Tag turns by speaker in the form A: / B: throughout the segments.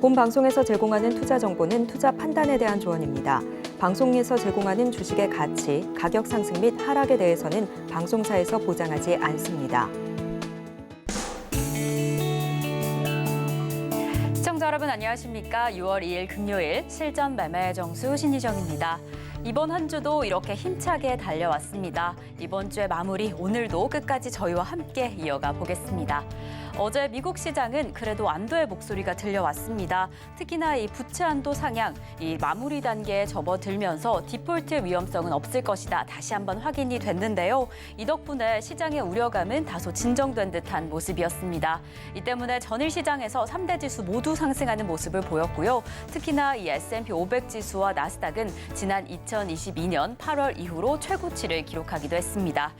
A: 본 방송에서 제공하는 투자 정보는 투자 판단에 대한 조언입니다. 방송에서 제공하는 주식의 가치, 가격 상승 및 하락에 대해서는 방송사에서 보장하지 않습니다.
B: 시청자 여러분 안녕하십니까? 6월 2일 금요일 실전 매매 정수 신희정입니다. 이번 한 주도 이렇게 힘차게 달려왔습니다. 이번 주의 마무리 오늘도 끝까지 저희와 함께 이어가 보겠습니다. 어제 미국 시장은 그래도 안도의 목소리가 들려왔습니다. 특히나 이 부채 한도 상향, 이 마무리 단계에 접어들면서 디폴트 위험성은 없을 것이다. 다시 한번 확인이 됐는데요. 이 덕분에 시장의 우려감은 다소 진정된 듯한 모습이었습니다. 이 때문에 전일 시장에서 3대 지수 모두 상승하는 모습을 보였고요. 특히나 이 S&P 500 지수와 나스닥은 지난 2022년 8월 이후로 최고치를 기록하기도 했습니다.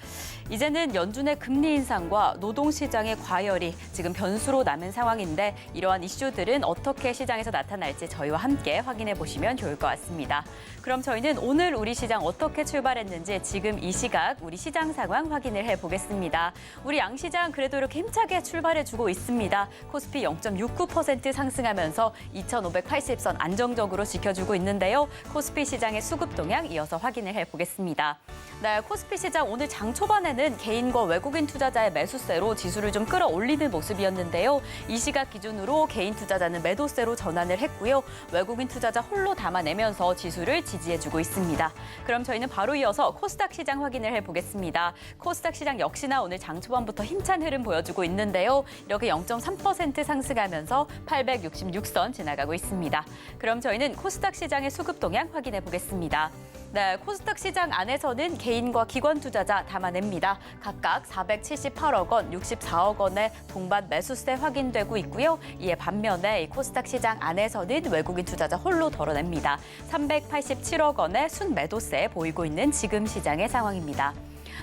B: 이제는 연준의 금리 인상과 노동시장의 과열이 지금 변수로 남은 상황인데 이러한 이슈들은 어떻게 시장에서 나타날지 저희와 함께 확인해 보시면 좋을 것 같습니다. 그럼 저희는 오늘 우리 시장 어떻게 출발했는지 지금 이 시각 우리 시장 상황 확인을 해보겠습니다. 우리 양시장 그래도 이렇게 힘차게 출발해주고 있습니다. 코스피 0.69% 상승하면서 2,580선 안정적으로 지켜주고 있는데요. 코스피 시장의 수급 동향 이어서 확인을 해보겠습니다. 네, 코스피 시장 오늘 장 초반에는 개인과 외국인 투자자의 매수세로 지수를 좀 끌어올리는 모습이었는데요. 이 시각 기준으로 개인 투자자는 매도세로 전환을 했고요. 외국인 투자자 홀로 담아내면서 지수를 지지해주고 있습니다. 그럼 저희는 바로 이어서 코스닥 시장 확인을 해보겠습니다. 코스닥 시장 역시나 오늘 장 초반부터 힘찬 흐름 보여주고 있는데요. 이렇게 0.3% 상승하면서 866선 지나가고 있습니다. 그럼 저희는 코스닥 시장의 수급 동향 확인해 보겠습니다. 네, 코스닥 시장 안에서는 개인과 기관 투자자 담아냅니다. 각각 478억 원, 64억 원의 동반 매수세 확인되고 있고요. 이에 반면에 이 코스닥 시장 안에서는 외국인 투자자 홀로 덜어냅니다. 387억 원의 순매도세 보이고 있는 지금 시장의 상황입니다.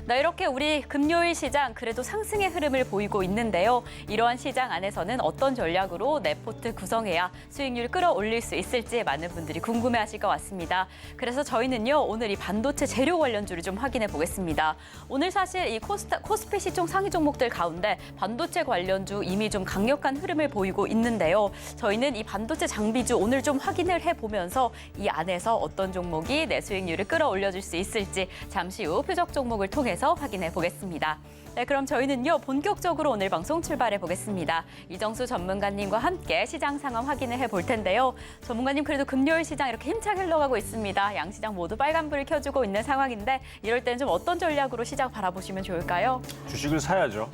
B: 네, 이렇게 우리 금요일 시장 그래도 상승의 흐름을 보이고 있는데요. 이러한 시장 안에서는 어떤 전략으로 내 포트 구성해야 수익률 끌어올릴 수 있을지 많은 분들이 궁금해하실 것 같습니다. 그래서 저희는요 오늘 이 반도체 재료 관련주를 좀 확인해 보겠습니다. 오늘 사실 이 코스피 시총 상위 종목들 가운데 반도체 관련주 이미 좀 강력한 흐름을 보이고 있는데요. 저희는 이 반도체 장비주 오늘 좀 확인을 해보면서 이 안에서 어떤 종목이 내 수익률을 끌어올려줄 수 있을지 잠시 후 표적 종목을 통해서 확인해 보겠습니다. 네, 그럼 저희는요 본격적으로 오늘 방송 출발해 보겠습니다. 이정수 전문가님과 함께 시장 상황 확인을 해볼 텐데요. 전문가님 그래도 금요일 시장 이렇게 힘차게 흘러가고 있습니다. 양시장 모두 빨간불을 켜주고 있는 상황인데 이럴 때는 좀 어떤 전략으로 시장 바라보시면 좋을까요?
C: 주식을 사야죠.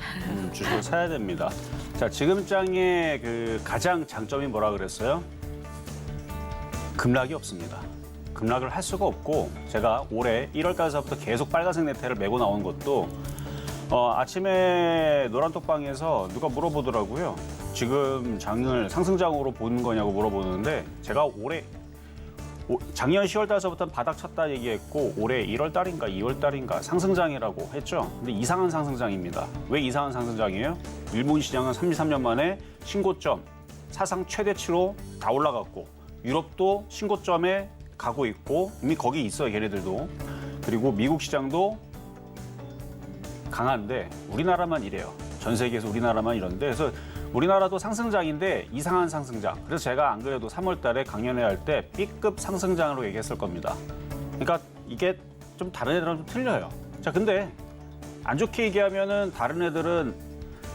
C: 주식을 사야 됩니다. 자, 지금 장의 그 가장 장점이 뭐라 그랬어요? 급락이 없습니다. 급락을 할 수가 없고 제가 올해 1월까지부터 계속 빨간색 네트를 메고 나온 것도 아침에 노란톡방에서 누가 물어보더라고요. 지금 장을 상승장으로 보는 거냐고 물어보는데 제가 올해 작년 10월 달서부터는 바닥 쳤다 얘기했고 올해 1월 달인가 2월 달인가 상승장이라고 했죠. 근데 이상한 상승장입니다. 왜 이상한 상승장이에요? 일본 시장은 33년 만에 신고점, 사상 최대치로 다 올라갔고 유럽도 신고점에 가고 있고 이미 거기 있어요, 걔네들도. 그리고 미국 시장도 강한데 우리나라만 이래요. 전 세계에서 우리나라만 이런데 그래서 우리나라도 상승장인데 이상한 상승장. 그래서 제가 안 그래도 3월 달에 강연회 할 때 B급 상승장으로 얘기했을 겁니다. 그러니까 이게 좀 다른 애들은 좀 틀려요. 자, 근데 안 좋게 얘기하면은 다른 애들은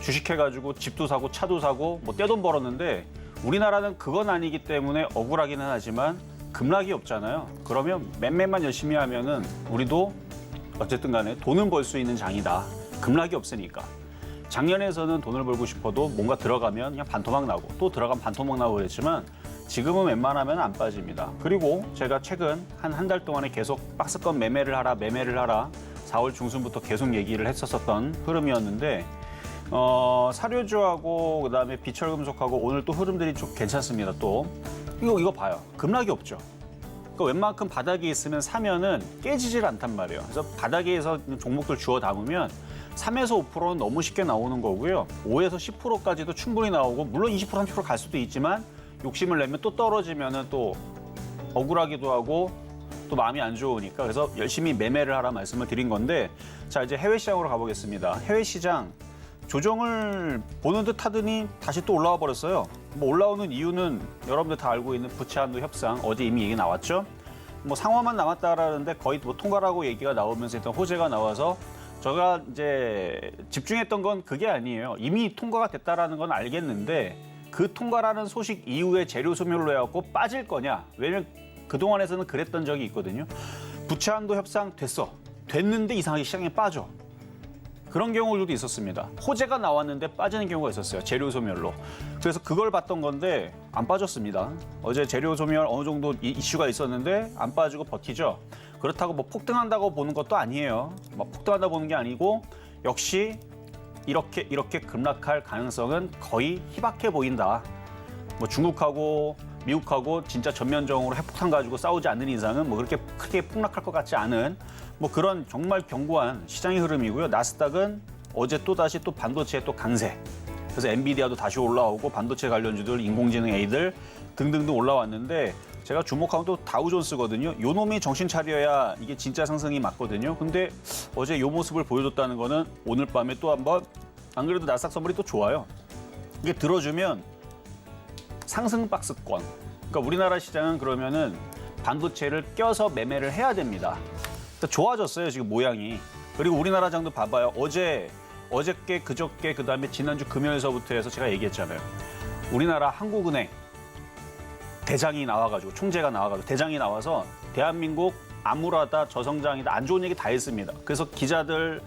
C: 주식해가지고 집도 사고 차도 사고 뭐 떼돈 벌었는데 우리나라는 그건 아니기 때문에 억울하기는 하지만 급락이 없잖아요. 그러면 매매만 열심히 하면은 우리도 어쨌든 간에 돈은 벌 수 있는 장이다. 급락이 없으니까. 작년에서는 돈을 벌고 싶어도 뭔가 들어가면 그냥 반토막 나고 또 들어가면 반토막 나고 그랬지만 지금은 웬만하면 안 빠집니다. 그리고 제가 최근 한 달 동안에 계속 박스권 매매를 하라 4월 중순부터 계속 얘기를 했었던 흐름이었는데 사료주하고 그다음에 비철금속하고 오늘 또 흐름들이 좀 괜찮습니다. 또 이거 봐요. 급락이 없죠. 그러니까 웬만큼 바닥에 있으면 사면은 깨지질 않단 말이에요. 그래서 바닥에서 종목들 주워 담으면 3에서 5%는 너무 쉽게 나오는 거고요. 5에서 10%까지도 충분히 나오고 물론 20%, 30% 갈 수도 있지만 욕심을 내면 또 떨어지면은 또 억울하기도 하고 또 마음이 안 좋으니까 그래서 열심히 매매를 하라 말씀을 드린 건데 자 이제 해외 시장으로 가보겠습니다. 해외 시장 조정을 보는 듯 하더니 다시 또 올라와 버렸어요. 뭐 올라오는 이유는 여러분들 다 알고 있는 부채 한도 협상, 어제 이미 얘기 나왔죠. 뭐 상황만 남았다라는데 거의 뭐 통과라고 얘기가 나오면서 일단 호재가 나와서 제가 이제 집중했던 건 그게 아니에요. 이미 통과가 됐다라는 건 알겠는데 그 통과라는 소식 이후에 재료 소멸로 해갖고 빠질 거냐. 왜냐면 그동안에서는 그랬던 적이 있거든요. 부채 한도 협상 됐는데 이상하게 시장에 빠져. 그런 경우들도 있었습니다. 호재가 나왔는데 빠지는 경우가 있었어요. 재료 소멸로. 그래서 그걸 봤던 건데 안 빠졌습니다. 어제 재료 소멸 어느 정도 이슈가 있었는데 안 빠지고 버티죠. 그렇다고 뭐 폭등한다고 보는 것도 아니에요. 뭐 폭등한다고 보는 게 아니고 역시 이렇게 급락할 가능성은 거의 희박해 보인다. 뭐 중국하고 미국하고 진짜 전면적으로 핵폭탄 가지고 싸우지 않는 이상은 뭐 그렇게 크게 폭락할 것 같지 않은 뭐 그런 정말 견고한 시장의 흐름이고요. 나스닥은 어제 또다시 또 반도체 또 강세. 그래서 엔비디아도 다시 올라오고 반도체 관련주들, 인공지능 A들 등등등 올라왔는데 제가 주목하는 또 다우존스거든요. 요 놈이 정신 차려야 이게 진짜 상승이 맞거든요. 근데 어제 요 모습을 보여줬다는 거는 오늘 밤에 또 한번 안 그래도 나스닥 선물이 또 좋아요. 이게 들어주면 상승 박스권. 그러니까 우리나라 시장은 그러면은 반도체를 껴서 매매를 해야 됩니다. 그러니까 좋아졌어요, 지금 모양이. 그리고 우리나라 장도 봐봐요. 어저께, 그저께, 그다음에 지난주 금요일서부터 해서 제가 얘기했잖아요. 우리나라 한국은행 대장이 나와가지고, 총재가 나와가지고, 대장이 나와서 대한민국 암울하다, 저성장이다, 안 좋은 얘기 다 했습니다. 그래서 기자들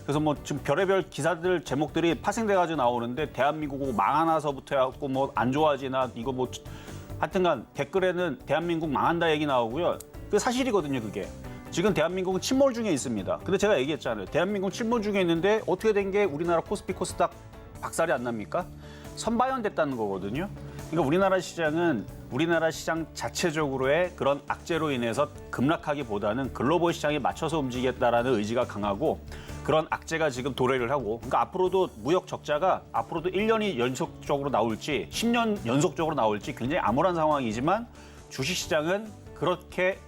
C: 그래서 뭐 지금 별의별 기사들 제목들이 파생돼가지고 나오는데 대한민국 망하나서부터 해갖고 뭐 안 좋아지나 이거 뭐 하여튼간 댓글에는 대한민국 망한다 얘기 나오고요. 그 사실이거든요, 그게. 지금 대한민국은 침몰 중에 있습니다. 근데 제가 얘기했잖아요. 대한민국 침몰 중에 있는데 어떻게 된 게 우리나라 코스피 코스닥 박살이 안 납니까? 선반영됐다는 거거든요. 그러니까 우리나라 시장은 우리나라 시장 자체적으로의 그런 악재로 인해서 급락하기보다는 글로벌 시장에 맞춰서 움직이겠다라는 의지가 강하고 그런 악재가 지금 도래를 하고 그러니까 앞으로도 무역 적자가 앞으로도 1년이 연속적으로 나올지 10년 연속적으로 나올지 굉장히 암울한 상황이지만 주식시장은 그렇게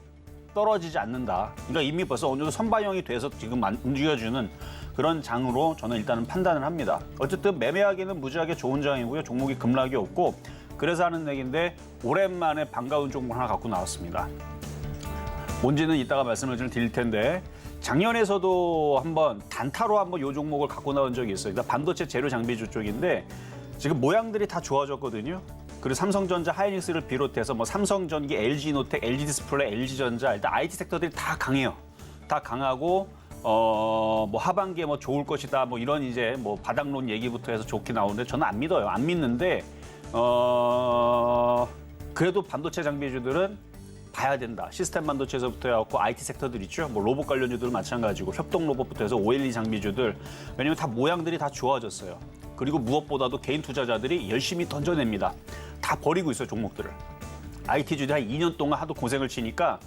C: 떨어지지 않는다. 그러니까 이미 벌써 어느 정도 선반영이 돼서 지금 움직여주는 그런 장으로 저는 일단은 판단을 합니다. 어쨌든 매매하기는 무지하게 좋은 장이고요. 종목이 급락이 없고 그래서 하는 얘기인데 오랜만에 반가운 종목 하나 갖고 나왔습니다. 뭔지는 이따가 말씀을 좀 드릴 텐데 작년에서도 한번 단타로 한번 이 종목을 갖고 나온 적이 있어요. 그러니까 반도체 재료 장비주 쪽인데 지금 모양들이 다 좋아졌거든요. 그리고 삼성전자, 하이닉스를 비롯해서 뭐 삼성전기, LG노텍, LG디스플레이, LG전자 일단 IT 섹터들이 다 강해요. 다 강하고 뭐 하반기에 뭐 좋을 것이다 뭐 이런 이제 뭐 바닥론 얘기부터 해서 좋게 나오는데 저는 안 믿어요. 안 믿는데 그래도 반도체 장비주들은 봐야 된다. 시스템 반도체에서부터 해갖고 IT 섹터들 있죠. 뭐 로봇 관련주들 마찬가지고 협동 로봇부터 해서 OLED 장비주들. 왜냐면 다 모양들이 다 좋아졌어요. 그리고 무엇보다도 개인 투자자들이 열심히 던져냅니다. 다 버리고 있어요, 종목들을. IT주들이 한 2년 동안 하도 고생을 주니까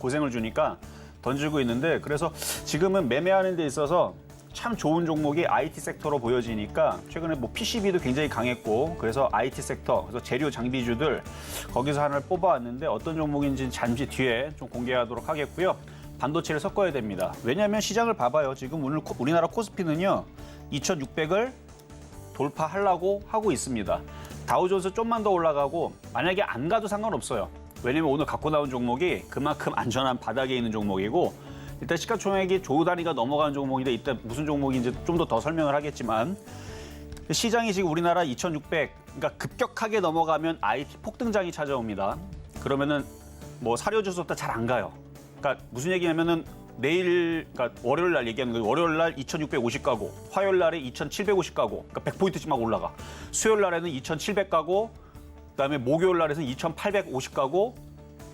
C: 던지고 있는데 그래서 지금은 매매하는 데 있어서 참 좋은 종목이 IT 섹터로 보여지니까 최근에 뭐 PCB도 굉장히 강했고 그래서 IT 섹터, 그래서 재료 장비주들 거기서 하나를 뽑아왔는데 어떤 종목인지는 잠시 뒤에 좀 공개하도록 하겠고요. 반도체를 섞어야 됩니다. 왜냐하면 시장을 봐봐요. 지금 오늘 우리나라 코스피는요. 2600을 돌파하려고 하고 있습니다. 다우존스 좀만 더 올라가고 만약에 안 가도 상관없어요. 왜냐면 오늘 갖고 나온 종목이 그만큼 안전한 바닥에 있는 종목이고 일단 시가총액이 조 단위가 넘어가는 종목인데 이때 무슨 종목인지 좀 더 설명을 하겠지만 시장이 지금 우리나라 2600 그러니까 급격하게 넘어가면 IT 폭등장이 찾아옵니다. 그러면은 뭐 사료주부터 잘 안 가요. 그러니까 무슨 얘기냐면은 내일 그러니까 월요일 날 얘기하는 거예요. 월요일 날 2650 가고 화요일 날에 2750 가고 그러니까 100포인트씩 막 올라가. 수요일 날에는 2700 가고 그다음에 목요일 날에는 2850 가고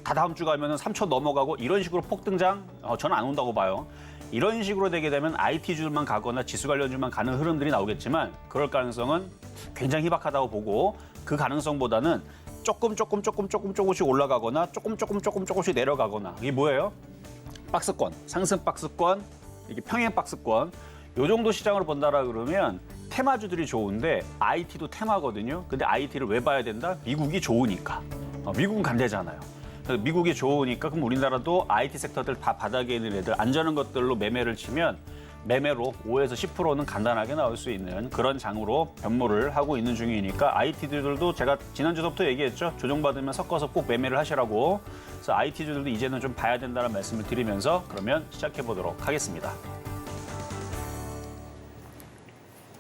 C: 다 다음 주 가면은 3천 넘어가고 이런 식으로 폭등장 저는 안 온다고 봐요. 이런 식으로 되게 되면 IT주만 가거나 지수 관련주만 가는 흐름들이 나오겠지만 그럴 가능성은 굉장히 희박하다고 보고 그 가능성보다는 조금씩 올라가거나 조금씩 내려가거나 이게 뭐예요? 박스권, 상승 박스권, 이게 평행 박스권 요 정도 시장으로 본다라 그러면 테마주들이 좋은데 IT도 테마거든요. 근데 IT를 왜 봐야 된다? 미국이 좋으니까. 미국은 간대잖아요. 미국이 좋으니까 그럼 우리나라도 IT 섹터들 다 바닥에 있는 애들 안전한 것들로 매매를 치면 매매로 5에서 10%는 간단하게 나올 수 있는 그런 장으로 변모를 하고 있는 중이니까 IT주들도 제가 지난주부터 얘기했죠. 조정받으면 섞어서 꼭 매매를 하시라고. 그래서 IT주들도 이제는 좀 봐야 된다는 말씀을 드리면서 그러면 시작해 보도록 하겠습니다.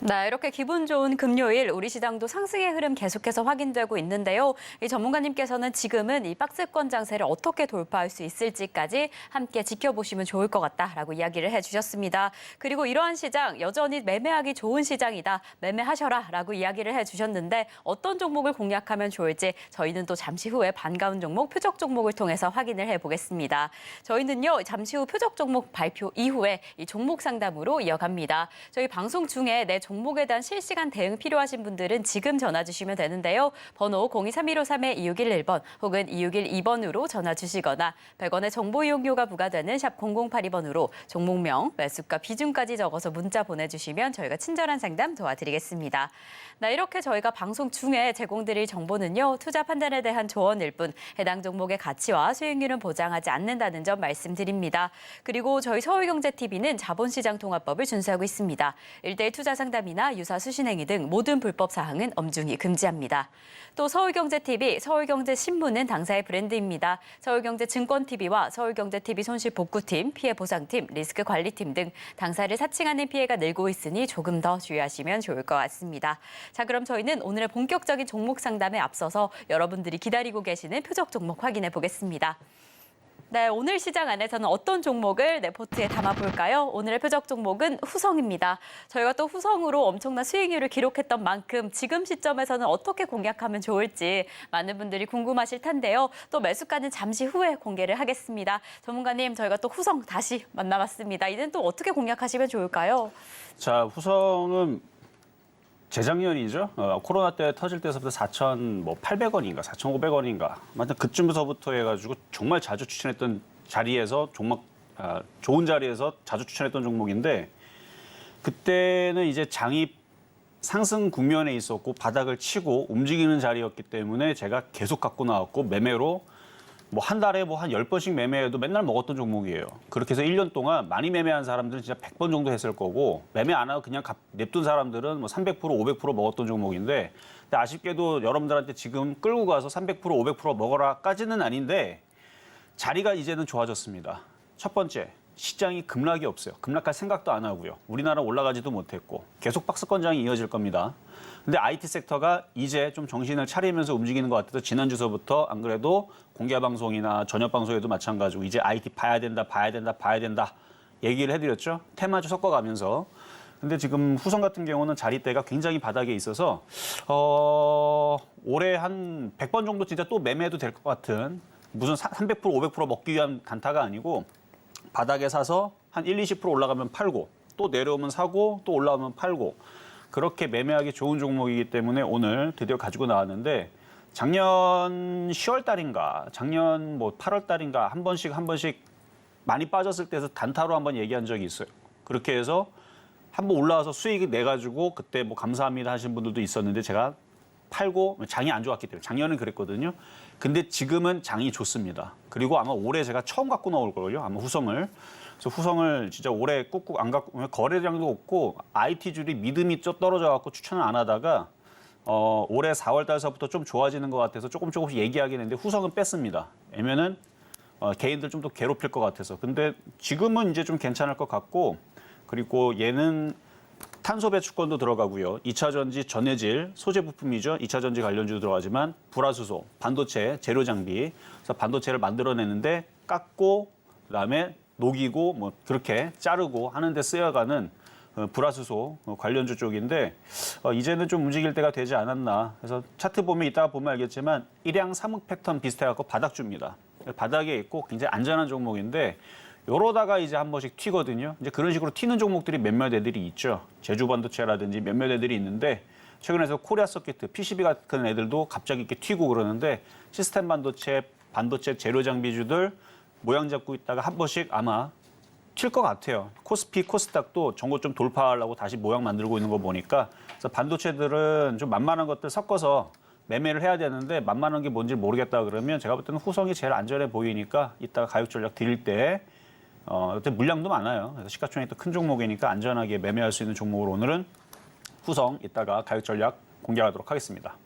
B: 네, 이렇게 기분 좋은 금요일 우리 시장도 상승의 흐름 계속해서 확인되고 있는데요. 이 전문가님께서는 지금은 이 박스권 장세를 어떻게 돌파할 수 있을지까지 함께 지켜보시면 좋을 것 같다라고 이야기를 해주셨습니다. 그리고 이러한 시장 여전히 매매하기 좋은 시장이다. 매매하셔라라고 이야기를 해주셨는데 어떤 종목을 공략하면 좋을지 저희는 또 잠시 후에 반가운 종목 표적 종목을 통해서 확인을 해보겠습니다. 저희는요 잠시 후 표적 종목 발표 이후에 이 종목 상담으로 이어갑니다. 저희 방송 중에 내 종목에 대한 실시간 대응 필요하신 분들은 지금 전화 주시면 되는데요. 번호 023153-2611번 혹은 2612번으로 전화 주시거나 100원의 정보 이용료가 부과되는 샵 0082번으로 종목명, 매수가, 비중까지 적어서 문자 보내주시면 저희가 친절한 상담 도와드리겠습니다. 네, 이렇게 저희가 방송 중에 제공드릴 정보는요. 투자 판단에 대한 조언일 뿐 해당 종목의 가치와 수익률은 보장하지 않는다는 점 말씀드립니다. 그리고 저희 서울경제TV는 자본시장 통합법을 준수하고 있습니다. 1대1 투자 상담이나 유사 수신행위 등 모든 불법 사항은 엄중히 금지합니다. 또 서울경제TV, 서울경제신문은 당사의 브랜드입니다. 서울경제증권TV와 서울경제TV 손실복구팀, 피해보상팀, 리스크관리팀 등 당사를 사칭하는 피해가 늘고 있으니 조금 더 주의하시면 좋을 것 같습니다. 자, 그럼 저희는 오늘의 본격적인 종목 상담에 앞서서 여러분들이 기다리고 계시는 표적 종목 확인해 보겠습니다. 네, 오늘 시장 안에서는 어떤 종목을 레포트에 담아볼까요? 오늘의 표적 종목은 후성입니다. 저희가 또 후성으로 엄청난 수익률을 기록했던 만큼 지금 시점에서는 어떻게 공략하면 좋을지 많은 분들이 궁금하실 텐데요. 또 매수가는 잠시 후에 공개를 하겠습니다. 전문가님, 저희가 또 후성 다시 만나봤습니다. 이제는 또 어떻게 공략하시면 좋을까요?
C: 자, 후성은 재작년이죠. 코로나 때 터질 때서부터 4,800원인가 4,500원인가. 아무튼 그쯤부터 해가지고 정말 자주 추천했던 자리에서 좋은 자리에서 자주 추천했던 종목인데 그때는 이제 장이 상승 국면에 있었고 바닥을 치고 움직이는 자리였기 때문에 제가 계속 갖고 나왔고 매매로 뭐 한 달에 뭐 한 10번씩 매매해도 맨날 먹었던 종목이에요. 그렇게 해서 1년 동안 많이 매매한 사람들은 진짜 100번 정도 했을 거고 매매 안 하고 그냥 냅둔 사람들은 뭐 300%, 500% 먹었던 종목인데 근데 아쉽게도 여러분들한테 지금 끌고 가서 300%, 500% 먹어라까지는 아닌데 자리가 이제는 좋아졌습니다. 첫 번째, 시장이 급락이 없어요. 급락할 생각도 안 하고요. 우리나라 올라가지도 못했고 계속 박스권장이 이어질 겁니다. 근데 IT 섹터가 이제 좀 정신을 차리면서 움직이는 것 같아서 지난주서부터 안 그래도 공개 방송이나 저녁 방송에도 마찬가지고 이제 IT 봐야 된다 얘기를 해드렸죠. 테마주 섞어가면서. 근데 지금 후성 같은 경우는 자리대가 굉장히 바닥에 있어서 올해 한 100번 정도 진짜 또 매매해도 될 것 같은 무슨 300%, 500% 먹기 위한 단타가 아니고 바닥에 사서 한 1, 20% 올라가면 팔고 또 내려오면 사고 또 올라오면 팔고 그렇게 매매하기 좋은 종목이기 때문에 오늘 드디어 가지고 나왔는데 작년 10월 달인가 작년 뭐 8월 달인가 한 번씩 많이 빠졌을 때에서 단타로 한번 얘기한 적이 있어요. 그렇게 해서 한번 올라와서 수익이 내가지고 그때 뭐 감사합니다 하신 분들도 있었는데 제가 팔고 장이 안 좋았기 때문에 작년은 그랬거든요. 근데 지금은 장이 좋습니다. 그리고 아마 올해 제가 처음 갖고 나올 거예요. 아마 후성을. 그래서 후성을 진짜 올해 꾹꾹 안 갖고 거래량도 없고 IT줄이 믿음이 좀 떨어져 갖고 추천을 안 하다가 올해 4월 달서부터 좀 좋아지는 것 같아서 조금씩 얘기하긴 했는데 후성은 뺐습니다. 왜냐면은 개인들 좀 더 괴롭힐 것 같아서. 근데 지금은 이제 좀 괜찮을 것 같고 그리고 얘는 탄소 배출권도 들어가고요. 2차 전지 전해질 소재 부품이죠. 2차 전지 관련주도 들어가지만 불화수소, 반도체, 재료 장비. 그래서 반도체를 만들어내는데 깎고 그다음에 녹이고 뭐 그렇게 자르고 하는데 쓰여가는 불화수소 관련주 쪽인데 이제는 좀 움직일 때가 되지 않았나. 그래서 차트 보면 이따가 보면 알겠지만 일양 삼흑 패턴 비슷해갖고 바닥주입니다. 바닥에 있고 굉장히 안전한 종목인데 이러다가 이제 한 번씩 튀거든요. 이제 그런 식으로 튀는 종목들이 몇몇 애들이 있죠. 제주 반도체라든지 몇몇 애들이 있는데 최근에서 코리아 서킷, PCB 같은 애들도 갑자기 이렇게 튀고 그러는데 시스템 반도체 재료 장비주들 모양 잡고 있다가 한 번씩 아마 튈 것 같아요. 코스피, 코스닥도 전고 좀 돌파하려고 다시 모양 만들고 있는 거 보니까 그래서 반도체들은 좀 만만한 것들 섞어서 매매를 해야 되는데 만만한 게 뭔지 모르겠다 그러면 제가 볼 때는 후성이 제일 안전해 보이니까 이따가 가격 전략 드릴 때 물량도 많아요. 그래서 시가총액이 또 큰 종목이니까 안전하게 매매할 수 있는 종목으로 오늘은 후성 이따가 가격 전략 공개하도록 하겠습니다.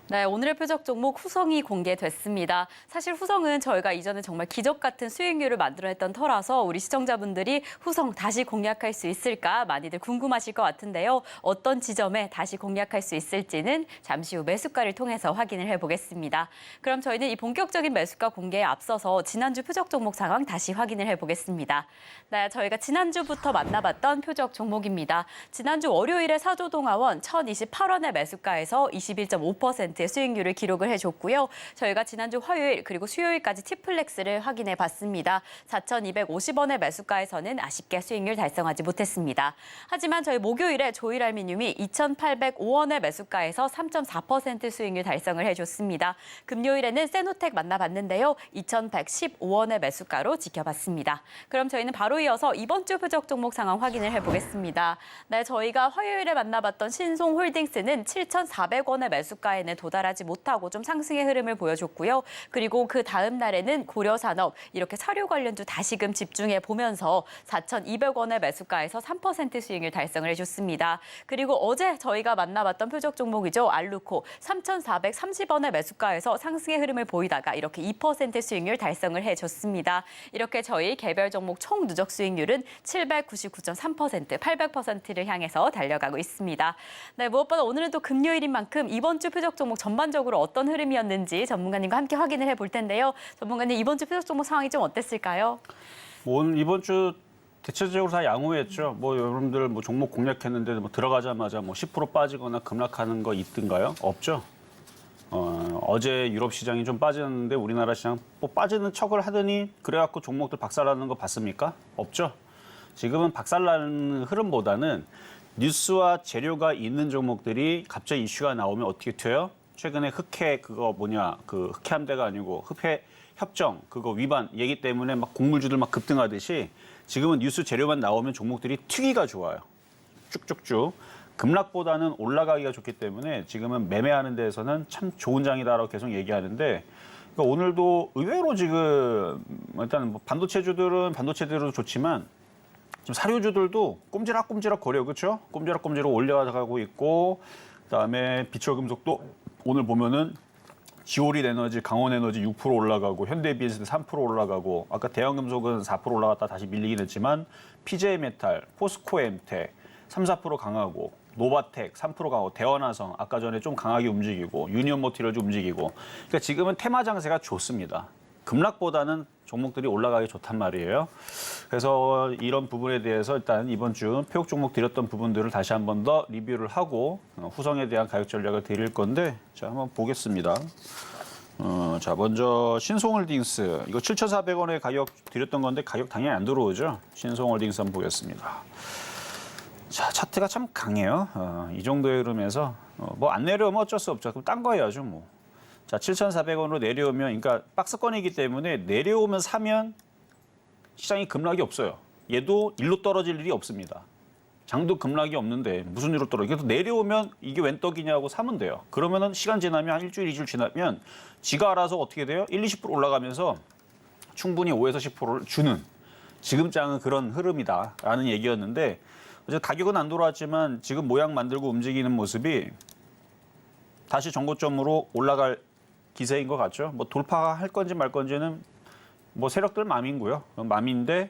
B: 네, 오늘의 표적 종목 후성이 공개됐습니다. 사실 후성은 저희가 이전에 정말 기적 같은 수익률을 만들어냈던 터라서 우리 시청자분들이 후성 다시 공략할 수 있을까 많이들 궁금하실 것 같은데요. 어떤 지점에 다시 공략할 수 있을지는 잠시 후 매수가를 통해서 확인을 해보겠습니다. 그럼 저희는 이 본격적인 매수가 공개에 앞서서 지난주 표적 종목 상황 다시 확인을 해보겠습니다. 네, 저희가 지난주부터 만나봤던 표적 종목입니다. 지난주 월요일에 사조동아원 1,028원의 매수가에서 21.5%의 수익률을 기록을 해줬고요. 저희가 지난주 화요일 그리고 수요일까지 티플렉스를 확인해 봤습니다. 4,250원의 매수가에서는 아쉽게 수익률 달성하지 못했습니다. 하지만 저희 목요일에 조일알미늄이 2,805원의 매수가에서 3.4% 수익률 달성을 해줬습니다. 금요일에는 세노텍 만나봤는데요. 2,115원의 매수가로 지켜봤습니다. 그럼 저희는 바로 이어서 이번 주 표적 종목 상황 확인을 해보겠습니다. 네, 저희가 화요일에 만나봤던 신송홀딩스는 7,400원의 매수가에는 도달하지 못하고 좀 상승의 흐름을 보여줬고요. 그리고 그 다음 날에는 고려산업 이렇게 사료 관련주 다시금 집중해 보면서 4,200원의 매수가에서 3% 수익률 달성을 해줬습니다. 그리고 어제 저희가 만나봤던 표적 종목이죠. 알루코 3,430원의 매수가에서 상승의 흐름을 보이다가 이렇게 2% 수익률 달성을 해줬습니다. 이렇게 저희 개별 종목 총 누적 수익률은 799.3%, 800%를 향해서 달려가고 있습니다. 네, 무엇보다 오늘은 또 금요일인 만큼 이번 주 표적 종목 전반적으로 어떤 흐름이었는지 전문가님과 함께 확인을 해볼 텐데요. 전문가님, 이번 주 표적 종목 상황이 좀 어땠을까요?
C: 오늘 이번 주 대체적으로 다 양호했죠. 여러분들 종목 공략했는데 들어가자마자 10% 빠지거나 급락하는 거 있던가요? 없죠. 어제 유럽 시장이 좀 빠졌는데 우리나라 시장 빠지는 척을 하더니 그래갖고 종목들 박살나는 거 봤습니까? 없죠. 지금은 박살나는 흐름보다는 뉴스와 재료가 있는 종목들이 갑자기 이슈가 나오면 어떻게 튀어요? 최근에 흑해 흑해 함대가 아니고 흑해 협정 그거 위반 얘기 때문에 곡물주들 급등하듯이 지금은 뉴스 재료만 나오면 종목들이 튀기가 좋아요. 쭉쭉쭉. 급락보다는 올라가기가 좋기 때문에 지금은 매매하는 데에서는 참 좋은 장이다라고 계속 얘기하는데 그러니까 오늘도 의외로 지금 일단 반도체주들은 반도체대로 좋지만 지금 사료주들도 꼼지락꼼지락 거려요. 그렇죠? 꼼지락꼼지락 올라가고 있고 그다음에 비철금속도 오늘 보면은 지오릿 에너지, 강원 에너지 6% 올라가고 현대비에스 3% 올라가고 아까 대형금속은 4% 올라갔다 다시 밀리긴 했지만 PJ 메탈, 포스코 엠텍 3, 4% 강하고 노바텍 3% 강하고 대원화성 아까 전에 좀 강하게 움직이고 유니온 머티리얼즈 움직이고 그러니까 지금은 테마 장세가 좋습니다. 급락보다는 종목들이 올라가기 좋단 말이에요. 그래서 이런 부분에 대해서 일단 이번 주 표적 종목 드렸던 부분들을 다시 한 번 더 리뷰를 하고 후성에 대한 가격 전략을 드릴 건데 자 한번 보겠습니다. 자 먼저 신송홀딩스 이거 7,400원에 가격 드렸던 건데 가격 당연히 안 들어오죠. 신송홀딩스 한번 보겠습니다. 자 차트가 참 강해요. 이 정도의 흐름에서 안 내려오면 어쩔 수 없죠. 그럼 딴 거 해야죠 뭐. 자, 7,400원으로 내려오면, 그러니까 박스권이기 때문에 내려오면 사면 시장이 급락이 없어요. 얘도 일로 떨어질 일이 없습니다. 장도 급락이 없는데 무슨 일로 떨어져? 그래서 내려오면 이게 웬 떡이냐고 사면 돼요. 그러면은 시간 지나면 한 일주일, 2주일 지나면 지가 알아서 어떻게 돼요? 1, 20% 올라가면서 충분히 5에서 10%를 주는 지금 장은 그런 흐름이다라는 얘기였는데 어제 가격은 안 돌아왔지만 지금 모양 만들고 움직이는 모습이 다시 정고점으로 올라갈 기세인 것 같죠. 돌파할 건지 말 건지는 세력들 맘이고요. 맘인데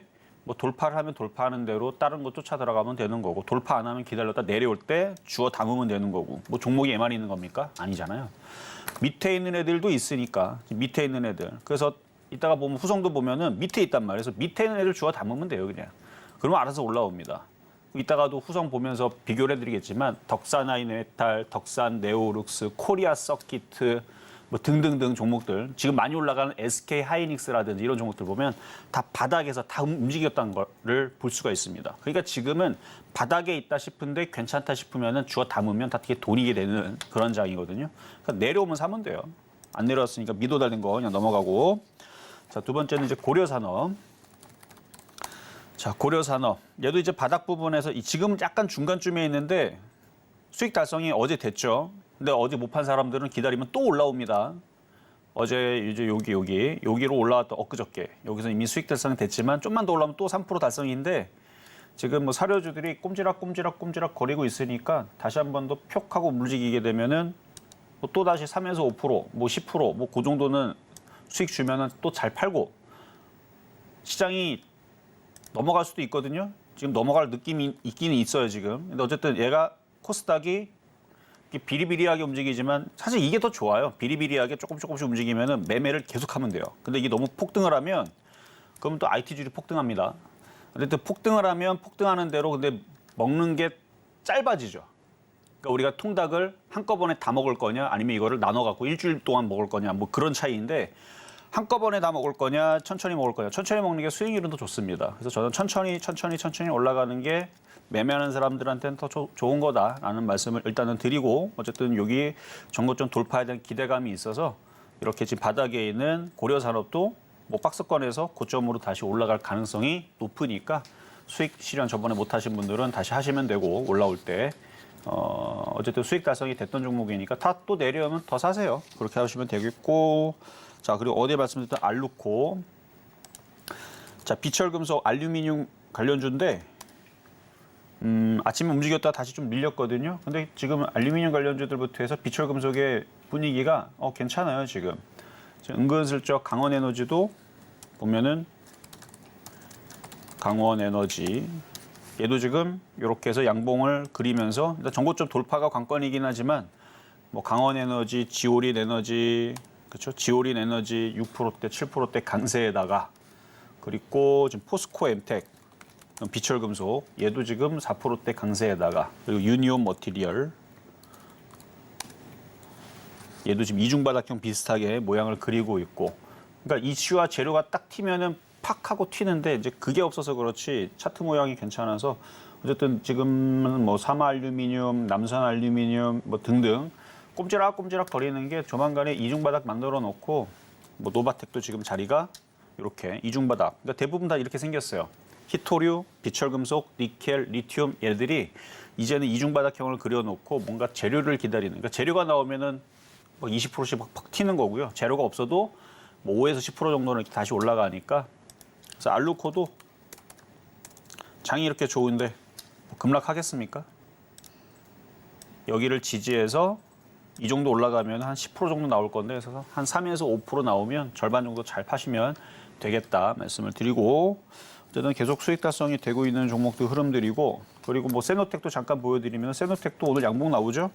C: 돌파를 하면 돌파하는 대로 다른 거 쫓아 들어가면 되는 거고 돌파 안 하면 기다렸다 내려올 때 주워 담으면 되는 거고 종목이 얘만 있는 겁니까? 아니잖아요. 밑에 있는 애들도 있으니까 밑에 있는 애들. 그래서 이따가 보면 후성도 보면은 밑에 있단 말이에요. 그래서 밑에 있는 애들 주워 담으면 돼요, 그냥. 그러면 알아서 올라옵니다. 이따가도 후성 보면서 비교를 해드리겠지만 덕산 아이메탈, 덕산 네오룩스, 코리아 서키트 등등등 종목들 지금 많이 올라가는 SK 하이닉스라든지 이런 종목들 보면 다 바닥에서 다 움직였다는 거를 볼 수가 있습니다. 그러니까 지금은 바닥에 있다 싶은데 괜찮다 싶으면은 주워 담으면 다 되게 돈이게 되는 그런 장이거든요. 그러니까 내려오면 사면 돼요. 안 내려왔으니까 미도 달린 거 그냥 넘어가고. 자, 두 번째는 이제 고려산업. 자, 고려산업. 얘도 이제 바닥 부분에서 지금 약간 중간쯤에 있는데 수익 달성이 어제 됐죠. 근데 어제 못 판 사람들은 기다리면 또 올라옵니다. 어제 이제 여기로 올라왔던 엊그저께 여기서 이미 수익 달성이 됐지만 좀만 더 올라오면 또 3% 달성인데 지금 뭐 사료주들이 꼼지락 거리고 있으니까 다시 한 번 더 표 하고 움직이게 되면은 또 다시 3에서 5%, 뭐 10%, 뭐 그 정도는 수익 주면은 또 잘 팔고 시장이 넘어갈 수도 있거든요. 지금 넘어갈 느낌이 있기는 있어요, 지금. 근데 어쨌든 얘가 코스닥이 비리비리하게 움직이지만 사실 이게 더 좋아요. 비리비리하게 조금씩 움직이면은 매매를 계속하면 돼요. 근데 이게 너무 폭등을 하면 그러면 또 IT주들이 폭등합니다. 어쨌든 폭등을 하면 폭등하는 대로 근데 먹는 게 짧아지죠. 그러니까 우리가 통닭을 한꺼번에 다 먹을 거냐 아니면 이거를 나눠 갖고 일주일 동안 먹을 거냐 뭐 그런 차이인데 한꺼번에 다 먹을 거냐 천천히 먹을 거냐 천천히 먹는 게 수익률은 더 좋습니다. 그래서 저는 천천히 올라가는 게 매매하는 사람들한테는 더 좋은 거다라는 말씀을 일단은 드리고 어쨌든 여기 전고점 돌파에 대한 기대감이 있어서 이렇게 지금 바닥에 있는 고려산업도 뭐 박스권에서 고점으로 다시 올라갈 가능성이 높으니까 수익 실현 저번에 못 하신 분들은 다시 하시면 되고 올라올 때 어쨌든 수익 달성이 됐던 종목이니까 다 또 내려오면 더 사세요. 그렇게 하시면 되겠고 자 그리고 어제 말씀드렸던 알루코 자 비철금속 알루미늄 관련주인데 아침에 움직였다 다시 좀 밀렸거든요. 근데 지금 알루미늄 관련주들부터 해서 비철금속의 분위기가 괜찮아요 지금. 은근슬쩍 강원에너지도 보면은 강원에너지 얘도 지금 이렇게 해서 양봉을 그리면서 일단 전고점 돌파가 관건이긴 하지만 뭐 강원에너지, 지오린에너지 그렇죠? 지오린에너지 6%대, 7%대 강세에다가 그리고 지금 포스코 엠텍 비철금속 얘도 지금 4%대 강세에다가 그리고 유니온 머티리얼 얘도 지금 이중바닥형 비슷하게 모양을 그리고 있고 그러니까 이슈와 재료가 딱 튀면은 팍 하고 튀는데 이제 그게 없어서 그렇지 차트 모양이 괜찮아서 어쨌든 지금은 뭐 삼화알루미늄, 남선알루미늄 뭐 등등 꼼지락 거리는 게 조만간에 이중바닥 만들어 놓고 뭐 노바텍도 지금 자리가 이렇게 이중바닥 그러니까 대부분 다 이렇게 생겼어요. 히토류, 비철금속, 니켈, 리튬 얘들이 이제는 이중바닥형을 그려놓고 뭔가 재료를 기다리는 그러니까 재료가 나오면은 뭐 20%씩 팍 튀는 거고요. 재료가 없어도 뭐 5에서 10% 정도는 이렇게 다시 올라가니까 그래서 알루코도 장이 이렇게 좋은데 뭐 급락하겠습니까? 여기를 지지해서 이 정도 올라가면 한 10% 정도 나올 건데 그래서 한 3에서 5% 나오면 절반 정도 잘 파시면 되겠다 말씀을 드리고 어쨌든 계속 수익 달성이 되고 있는 종목들 흐름들이고 그리고 뭐 세노텍도 잠깐 보여드리면 세노텍도 오늘 양봉 나오죠?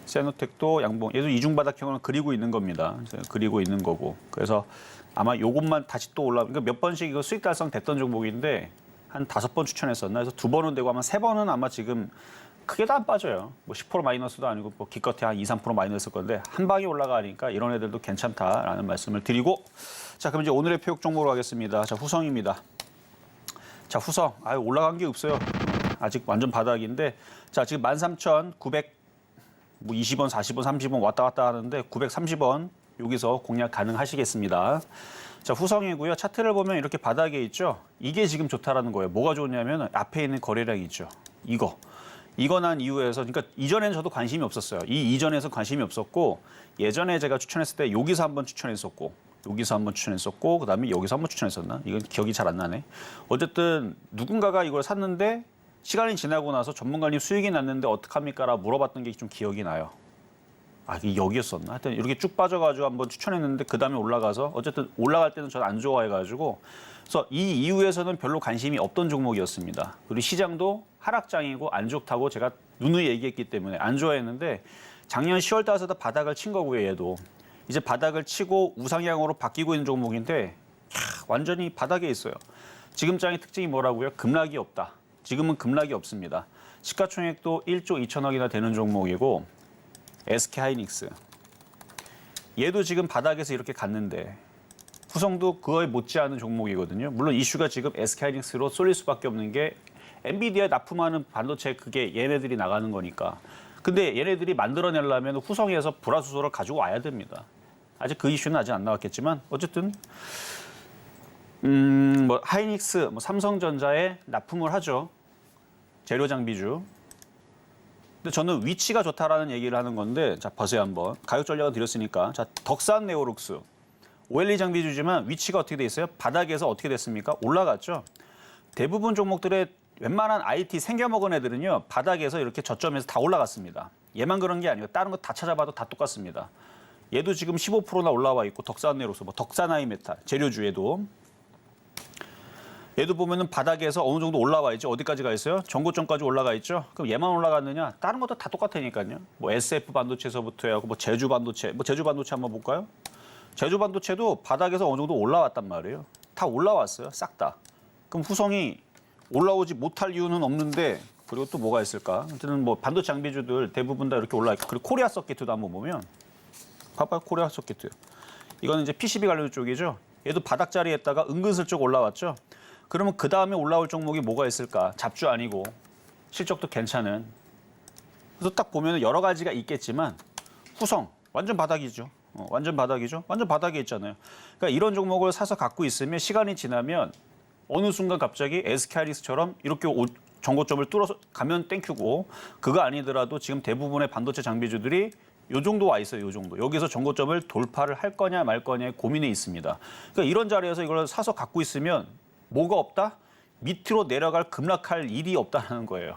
C: 세노텍도 양봉, 얘도 이중바닥형을 그리고 있는 겁니다. 그리고 있는 거고. 그래서 아마 요것만 다시 또 그러니까 몇 번씩 이거 수익 달성 됐던 종목인데 한 5번 추천했었나? 그래서 2번은 되고 아마 3번은 아마 지금 크게 다 안 빠져요. 뭐 10% 마이너스도 아니고 뭐 기껏해 한 2, 3% 마이너스일 건데 한 방에 올라가니까 이런 애들도 괜찮다라는 말씀을 드리고 자, 그럼 이제 오늘의 표육 종목으로 가겠습니다. 자, 후성입니다. 자, 후성. 올라간 게 없어요. 아직 완전 바닥인데 자, 지금 13,900 뭐 20원, 40원, 30원 왔다 갔다 하는데 930원 여기서 공략 가능하시겠습니다. 자, 후성이고요. 차트를 보면 이렇게 바닥에 있죠. 이게 지금 좋다라는 거예요. 뭐가 좋냐면 앞에 있는 거래량이 있죠. 이거 난 이후에서 그러니까 이전에는 저도 관심이 없었어요. 이 이전에서 관심이 없었고 예전에 제가 추천했을 때 여기서 한번 추천했었고 여기서 한번 추천했었고 그다음에 여기서 한번 추천했었나? 이건 기억이 잘 안 나네. 어쨌든 누군가가 이걸 샀는데 시간이 지나고 나서 전문가님 수익이 났는데 어떡합니까라 물어봤던 게 좀 기억이 나요. 이게 여기였었나? 하여튼 이렇게 쭉 빠져가지고 한번 추천했는데 그 다음에 올라가서 어쨌든 올라갈 때는 저는 안 좋아해가지고 그래서 이 이후에서는 별로 관심이 없던 종목이었습니다. 그리고 시장도 하락장이고 안 좋다고 제가 누누이 얘기했기 때문에 안 좋아했는데 작년 10월 달에도 바닥을 친 거고요. 얘도 이제 바닥을 치고 우상향으로 바뀌고 있는 종목인데 완전히 바닥에 있어요. 지금 장의 특징이 뭐라고요? 급락이 없다. 지금은 급락이 없습니다. 시가총액도 1조 2천억이나 되는 종목이고 SK하이닉스 얘도 지금 바닥에서 이렇게 갔는데 후성도 그거에 못지않은 종목이거든요. 물론 이슈가 지금 SK하이닉스로 쏠릴 수밖에 없는 게 엔비디아 납품하는 반도체 그게 얘네들이 나가는 거니까. 근데 얘네들이 만들어내려면 후성에서 불화수소를 가지고 와야 됩니다. 아직 그 이슈는 아직 안 나왔겠지만 어쨌든 뭐 하이닉스, 뭐 삼성전자에 납품을 하죠. 재료 장비주. 근데 저는 위치가 좋다라는 얘기를 하는 건데 자 보세요 한번 가격 전략을 드렸으니까 자 덕산 네오룩스 OLED 장비주지만 위치가 어떻게 돼 있어요? 바닥에서 어떻게 됐습니까? 올라갔죠. 대부분 종목들의 웬만한 IT 생겨먹은 애들은요 바닥에서 이렇게 저점에서 다 올라갔습니다. 얘만 그런 게 아니고 다른 거 다 찾아봐도 다 똑같습니다. 얘도 지금 15%나 올라와 있고 덕산 네오룩스, 뭐 덕산 하이메탈 재료주에도 얘도 보면은 바닥에서 어느 정도 올라와 있죠. 어디까지 가 있어요? 전고점까지 올라가 있죠. 그럼 얘만 올라갔느냐? 다른 것도 다 똑같으니까요. 뭐 SF 반도체에서부터 해갖고 뭐 제주 반도체, 제주 반도체 한번 볼까요? 제주 반도체도 바닥에서 어느 정도 올라왔단 말이에요. 다 올라왔어요. 싹 다. 그럼 후성이 올라오지 못할 이유는 없는데 그리고 또 뭐가 있을까? 아무튼 뭐 반도체 장비주들 대부분 다 이렇게 올라 있고 그리고 코리아 서킷도 한번 보면 봐봐요. 코리아 서킷. 이거는 이제 PCB 관련 쪽이죠. 얘도 바닥 자리에다가 은근슬쩍 올라왔죠. 그러면 그 다음에 올라올 종목이 뭐가 있을까? 잡주 아니고 실적도 괜찮은. 그래서 딱 보면 여러 가지가 있겠지만 후성 완전 바닥이죠. 완전 바닥이죠. 완전 바닥에 있잖아요. 그러니까 이런 종목을 사서 갖고 있으면 시간이 지나면 어느 순간 갑자기 SK하이닉스처럼 이렇게 정고점을 뚫어서 가면 땡큐고 그거 아니더라도 지금 대부분의 반도체 장비주들이 요 정도 와 있어요. 요 정도. 여기서 정고점을 돌파를 할 거냐 말 거냐의 고민이 있습니다. 그러니까 이런 자리에서 이걸 사서 갖고 있으면 뭐가 없다? 밑으로 내려갈 급락할 일이 없다는 거예요.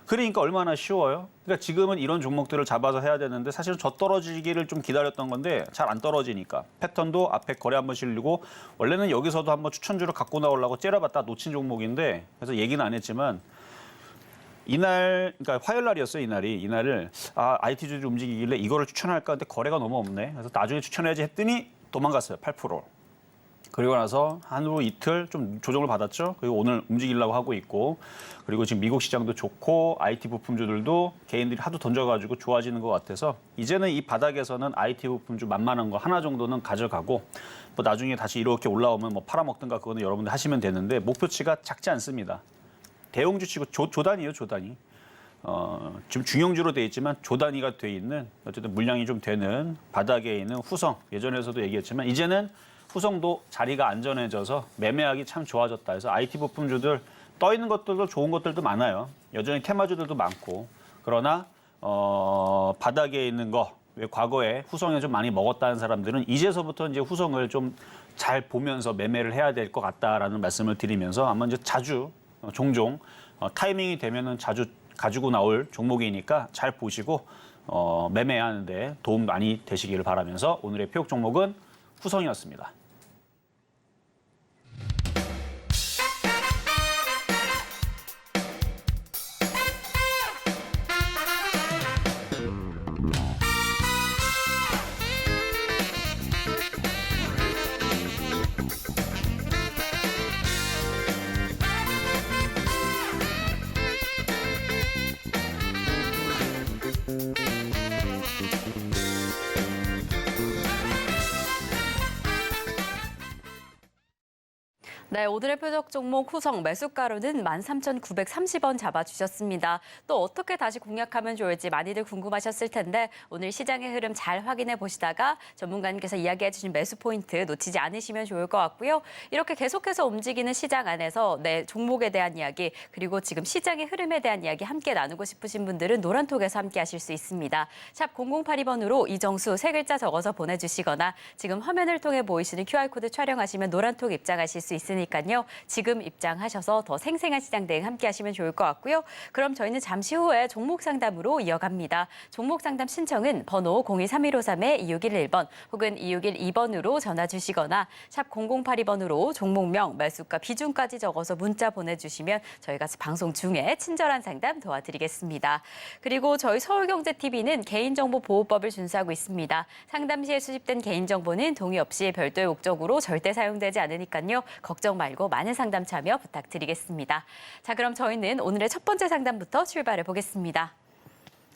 C: 그러니까 얼마나 쉬워요? 그러니까 지금은 이런 종목들을 잡아서 해야 되는데 사실은 저 떨어지기를 좀 기다렸던 건데 잘 안 떨어지니까 패턴도 앞에 거래 한번 실리고 원래는 여기서도 한번 추천주를 갖고 나오려고 째려봤다 놓친 종목인데 그래서 얘기는 안 했지만 이날 그러니까 화요일 날이었어요. 이날을 IT주들이 움직이길래 이거를 추천할까 하는데 거래가 너무 없네. 그래서 나중에 추천해야지 했더니 도망갔어요. 8%. 그리고 나서 하루 이틀 좀 조정을 받았죠. 그리고 오늘 움직이려고 하고 있고 그리고 지금 미국 시장도 좋고 IT 부품주들도 개인들이 하도 던져가지고 좋아지는 것 같아서 이제는 이 바닥에서는 IT 부품주 만만한 거 하나 정도는 가져가고 뭐 나중에 다시 이렇게 올라오면 뭐 팔아먹든가 그거는 여러분들 하시면 되는데 목표치가 작지 않습니다. 대형주치고 조단위예요, 조단위. 지금 중형주로 돼 있지만 조단위가 돼 있는 어쨌든 물량이 좀 되는 바닥에 있는 후성 예전에서도 얘기했지만 이제는 후성도 자리가 안전해져서 매매하기 참 좋아졌다. 그래서 IT 부품주들 떠 있는 것들도 좋은 것들도 많아요. 여전히 테마주들도 많고 그러나 바닥에 있는 거 왜 과거에 후성에 좀 많이 먹었다는 사람들은 이제서부터 이제 후성을 좀 잘 보면서 매매를 해야 될 것 같다라는 말씀을 드리면서 아마 이제 자주 종종 타이밍이 되면은 자주 가지고 나올 종목이니까 잘 보시고 매매하는데 도움 많이 되시기를 바라면서 오늘의 표적 종목은 후성이었습니다.
B: 네, 오늘의 표적 종목 후성 매수가로는 13,930원 잡아주셨습니다. 또 어떻게 다시 공략하면 좋을지 많이들 궁금하셨을 텐데 오늘 시장의 흐름 잘 확인해 보시다가 전문가님께서 이야기해 주신 매수 포인트 놓치지 않으시면 좋을 것 같고요. 이렇게 계속해서 움직이는 시장 안에서 내 종목에 대한 이야기 그리고 지금 시장의 흐름에 대한 이야기 함께 나누고 싶으신 분들은 노란톡에서 함께 하실 수 있습니다. 샵 0082번으로 이정수 세 글자 적어서 보내주시거나 지금 화면을 통해 보이시는 QR코드 촬영하시면 노란톡 입장하실 수 있으니까요. 지금 입장하셔서 더 생생한 시장 대응 함께 하시면 좋을 것 같고요. 그럼 저희는 잠시 후에 종목 상담으로 이어갑니다. 종목 상담 신청은 번호 023153-2611번 혹은 2612번으로 전화 주시거나 샵 0082번으로 종목명, 매수가, 비중까지 적어서 문자 보내주시면 저희가 방송 중에 친절한 상담 도와드리겠습니다. 그리고 저희 서울경제TV는 개인정보보호법을 준수하고 있습니다. 상담 시에 수집된 개인정보는 동의 없이 별도의 목적으로 절대 사용되지 않으니까요. 걱정 말고 많은 상담 참여 부탁드리겠습니다. 자, 그럼 저희는 오늘의 첫 번째 상담부터 출발해 보겠습니다.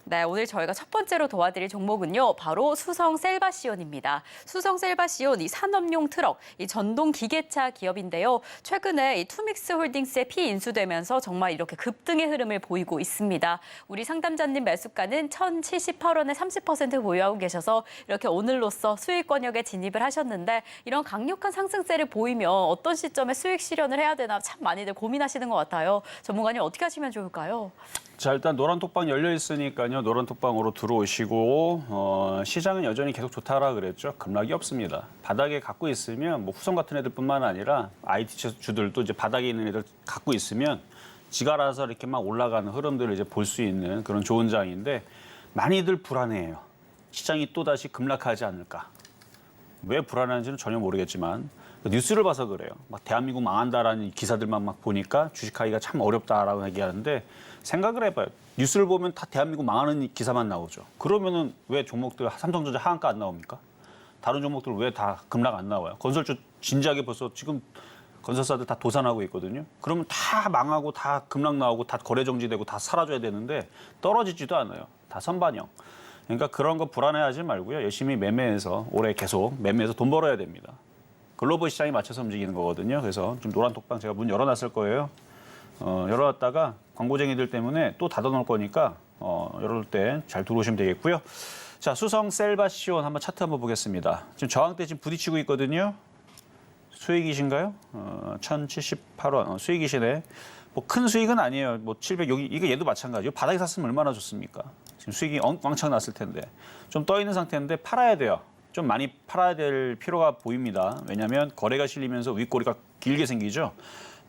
B: 네, 오늘 저희가 첫 번째로 도와드릴 종목은요, 바로 수성 셀바시온입니다. 수성 셀바시온, 이 산업용 트럭, 이 전동 기계차 기업인데요. 최근에 이 투믹스 홀딩스에 피인수되면서 정말 이렇게 급등의 흐름을 보이고 있습니다. 우리 상담자님 매수가는 1,078원에 30% 보유하고 계셔서 이렇게 오늘로써 수익 권역에 진입을 하셨는데 이런 강력한 상승세를 보이면 어떤 시점에 수익 실현을 해야 되나 참 많이들 고민하시는 것 같아요. 전문가님 어떻게 하시면 좋을까요?
C: 자, 일단 노란 톡방 열려 있으니까요. 노란 톡방으로 들어오시고 시장은 여전히 계속 좋다라 그랬죠. 급락이 없습니다. 바닥에 갖고 있으면 뭐 후성 같은 애들뿐만 아니라 IT 주들도 이제 바닥에 있는 애들 갖고 있으면 지가 알아서 이렇게 막 올라가는 흐름들을 이제 볼 수 있는 그런 좋은 장인데 많이들 불안해해요. 시장이 또다시 급락하지 않을까. 왜 불안한지는 전혀 모르겠지만 뉴스를 봐서 그래요. 막 대한민국 망한다라는 기사들만 막 보니까 주식하기가 참 어렵다라고 얘기하는데 생각을 해봐요. 뉴스를 보면 다 대한민국 망하는 기사만 나오죠. 그러면은 왜 종목들 삼성전자 하한가 안 나옵니까? 다른 종목들 왜 다 급락 안 나와요? 건설주 진지하게 벌써 지금 건설사들 다 도산하고 있거든요. 그러면 다 망하고 다 급락 나오고 다 거래 정지되고 다 사라져야 되는데 떨어지지도 않아요. 다 선반영. 그러니까 그런 거 불안해하지 말고요. 열심히 매매해서 올해 계속 매매해서 돈 벌어야 됩니다. 글로벌 시장에 맞춰서 움직이는 거거든요. 그래서 좀 노란 톡방 제가 문 열어놨을 거예요. 열어놨다가 광고쟁이들 때문에 또 닫아놓을 거니까 열어놓을 때 잘 들어오시면 되겠고요. 자, 수성 셀바시온 한번 차트 한번 보겠습니다. 지금 저항대 지금 부딪히고 있거든요. 수익이신가요? 1,078원 수익이시네. 뭐 큰 수익은 아니에요. 뭐 700 여기 이거 얘도 마찬가지예요. 바닥에 샀으면 얼마나 좋습니까? 지금 수익이 왕창 났을 텐데 좀 떠 있는 상태인데 팔아야 돼요. 좀 많이 팔아야 될 필요가 보입니다. 왜냐하면 거래가 실리면서 윗꼬리가 길게 생기죠.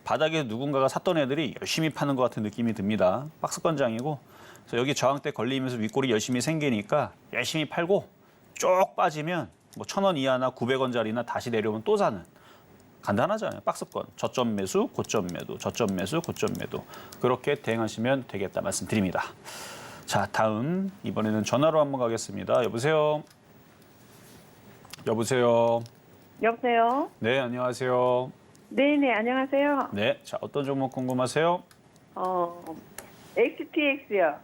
C: 바닥에 누군가가 샀던 애들이 열심히 파는 것 같은 느낌이 듭니다. 박스권장이고 그래서 여기 저항대 걸리면서 윗꼬리 열심히 생기니까 열심히 팔고 쭉 빠지면 뭐 1,000원 이하나 900원짜리나 다시 내려오면 또 사는. 간단하잖아요. 박스권. 저점 매수, 고점 매도, 저점 매수, 고점 매도. 그렇게 대응하시면 되겠다 말씀드립니다. 자, 다음 이번에는 전화로 한번 가겠습니다. 여보세요. 여보세요.
D: 여보세요?
C: 네, 안녕하세요.
D: 네네, 안녕하세요.
C: 네, 자, 어떤 종목 궁금하세요?
D: XTX요.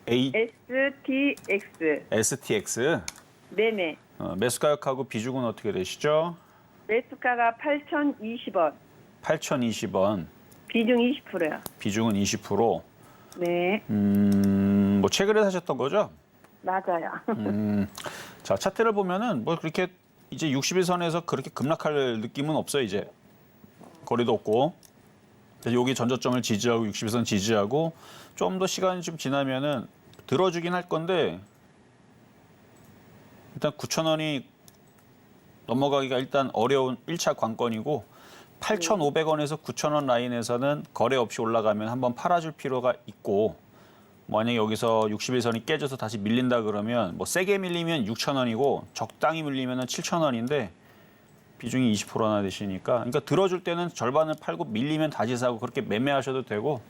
D: STX.
C: STX.
D: 네네.
C: 매수 가격하고 비중은 어떻게 되시죠?
D: 매수가가 8,020원.
C: 8,020원.
D: 비중 20%요.
C: 비중은 20%.
D: 네,
C: 뭐 최근에 사셨던 거죠?
D: 맞아요.
C: 자, 차트를 보면은 뭐 그렇게 이제 60일선에서 그렇게 급락할 느낌은 없어요, 이제. 거리도 없고. 그래서 여기 전저점을 지지하고 60일선 지지하고 좀 더 시간이 좀 지나면은 들어주긴 할 건데 일단 9,000원이 넘어가기가 일단 어려운 1차 관건이고 8,500원에서 9,000원 라인에서는 거래 없이 올라가면 한번 팔아줄 필요가 있고 만약에 여기서 60일선이 깨져서 다시 밀린다 그러면 뭐 세게 밀리면 6,000원이고 적당히 밀리면 7,000원인데 비중이 20%나 되시니까 그러니까 들어줄 때는 절반을 팔고 밀리면 다시 사고 그렇게 매매하셔도 되고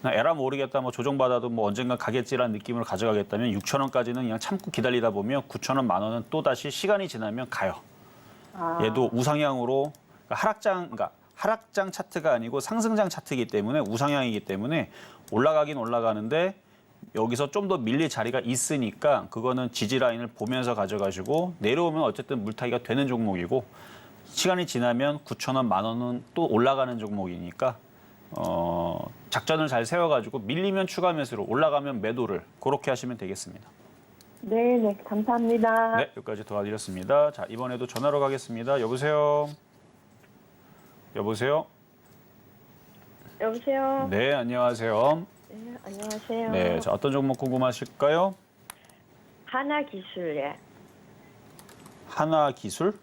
C: 그냥 에라 모르겠다 뭐 조정받아도 뭐 언젠가 가겠지라는 느낌으로 가져가겠다면 6,000원까지는 그냥 참고 기다리다 보면 9,000원, 10,000원은 또 다시 시간이 지나면 가요. 얘도 우상향으로 그러니까 하락장 차트가 아니고 상승장 차트이기 때문에 우상향이기 때문에 올라가긴 올라가는데 여기서 좀 더 밀릴 자리가 있으니까 그거는 지지 라인을 보면서 가져가시고 내려오면 어쨌든 물타기가 되는 종목이고 시간이 지나면 9,000원, 10,000원은 또 올라가는 종목이니까 작전을 잘 세워가지고 밀리면 추가 매수로 올라가면 매도를 그렇게 하시면 되겠습니다.
D: 네네, 감사합니다.
C: 네, 여기까지 도와드렸습니다. 자, 이번에도 전화로 가겠습니다. 여보세요. 여보세요.
D: 여보세요?
C: 네, 안녕하세요.
D: 네, 안녕하세요.
C: 네, 자, 어떤 종목 궁금하실까요?
D: 하나기술에.
C: 하나기술?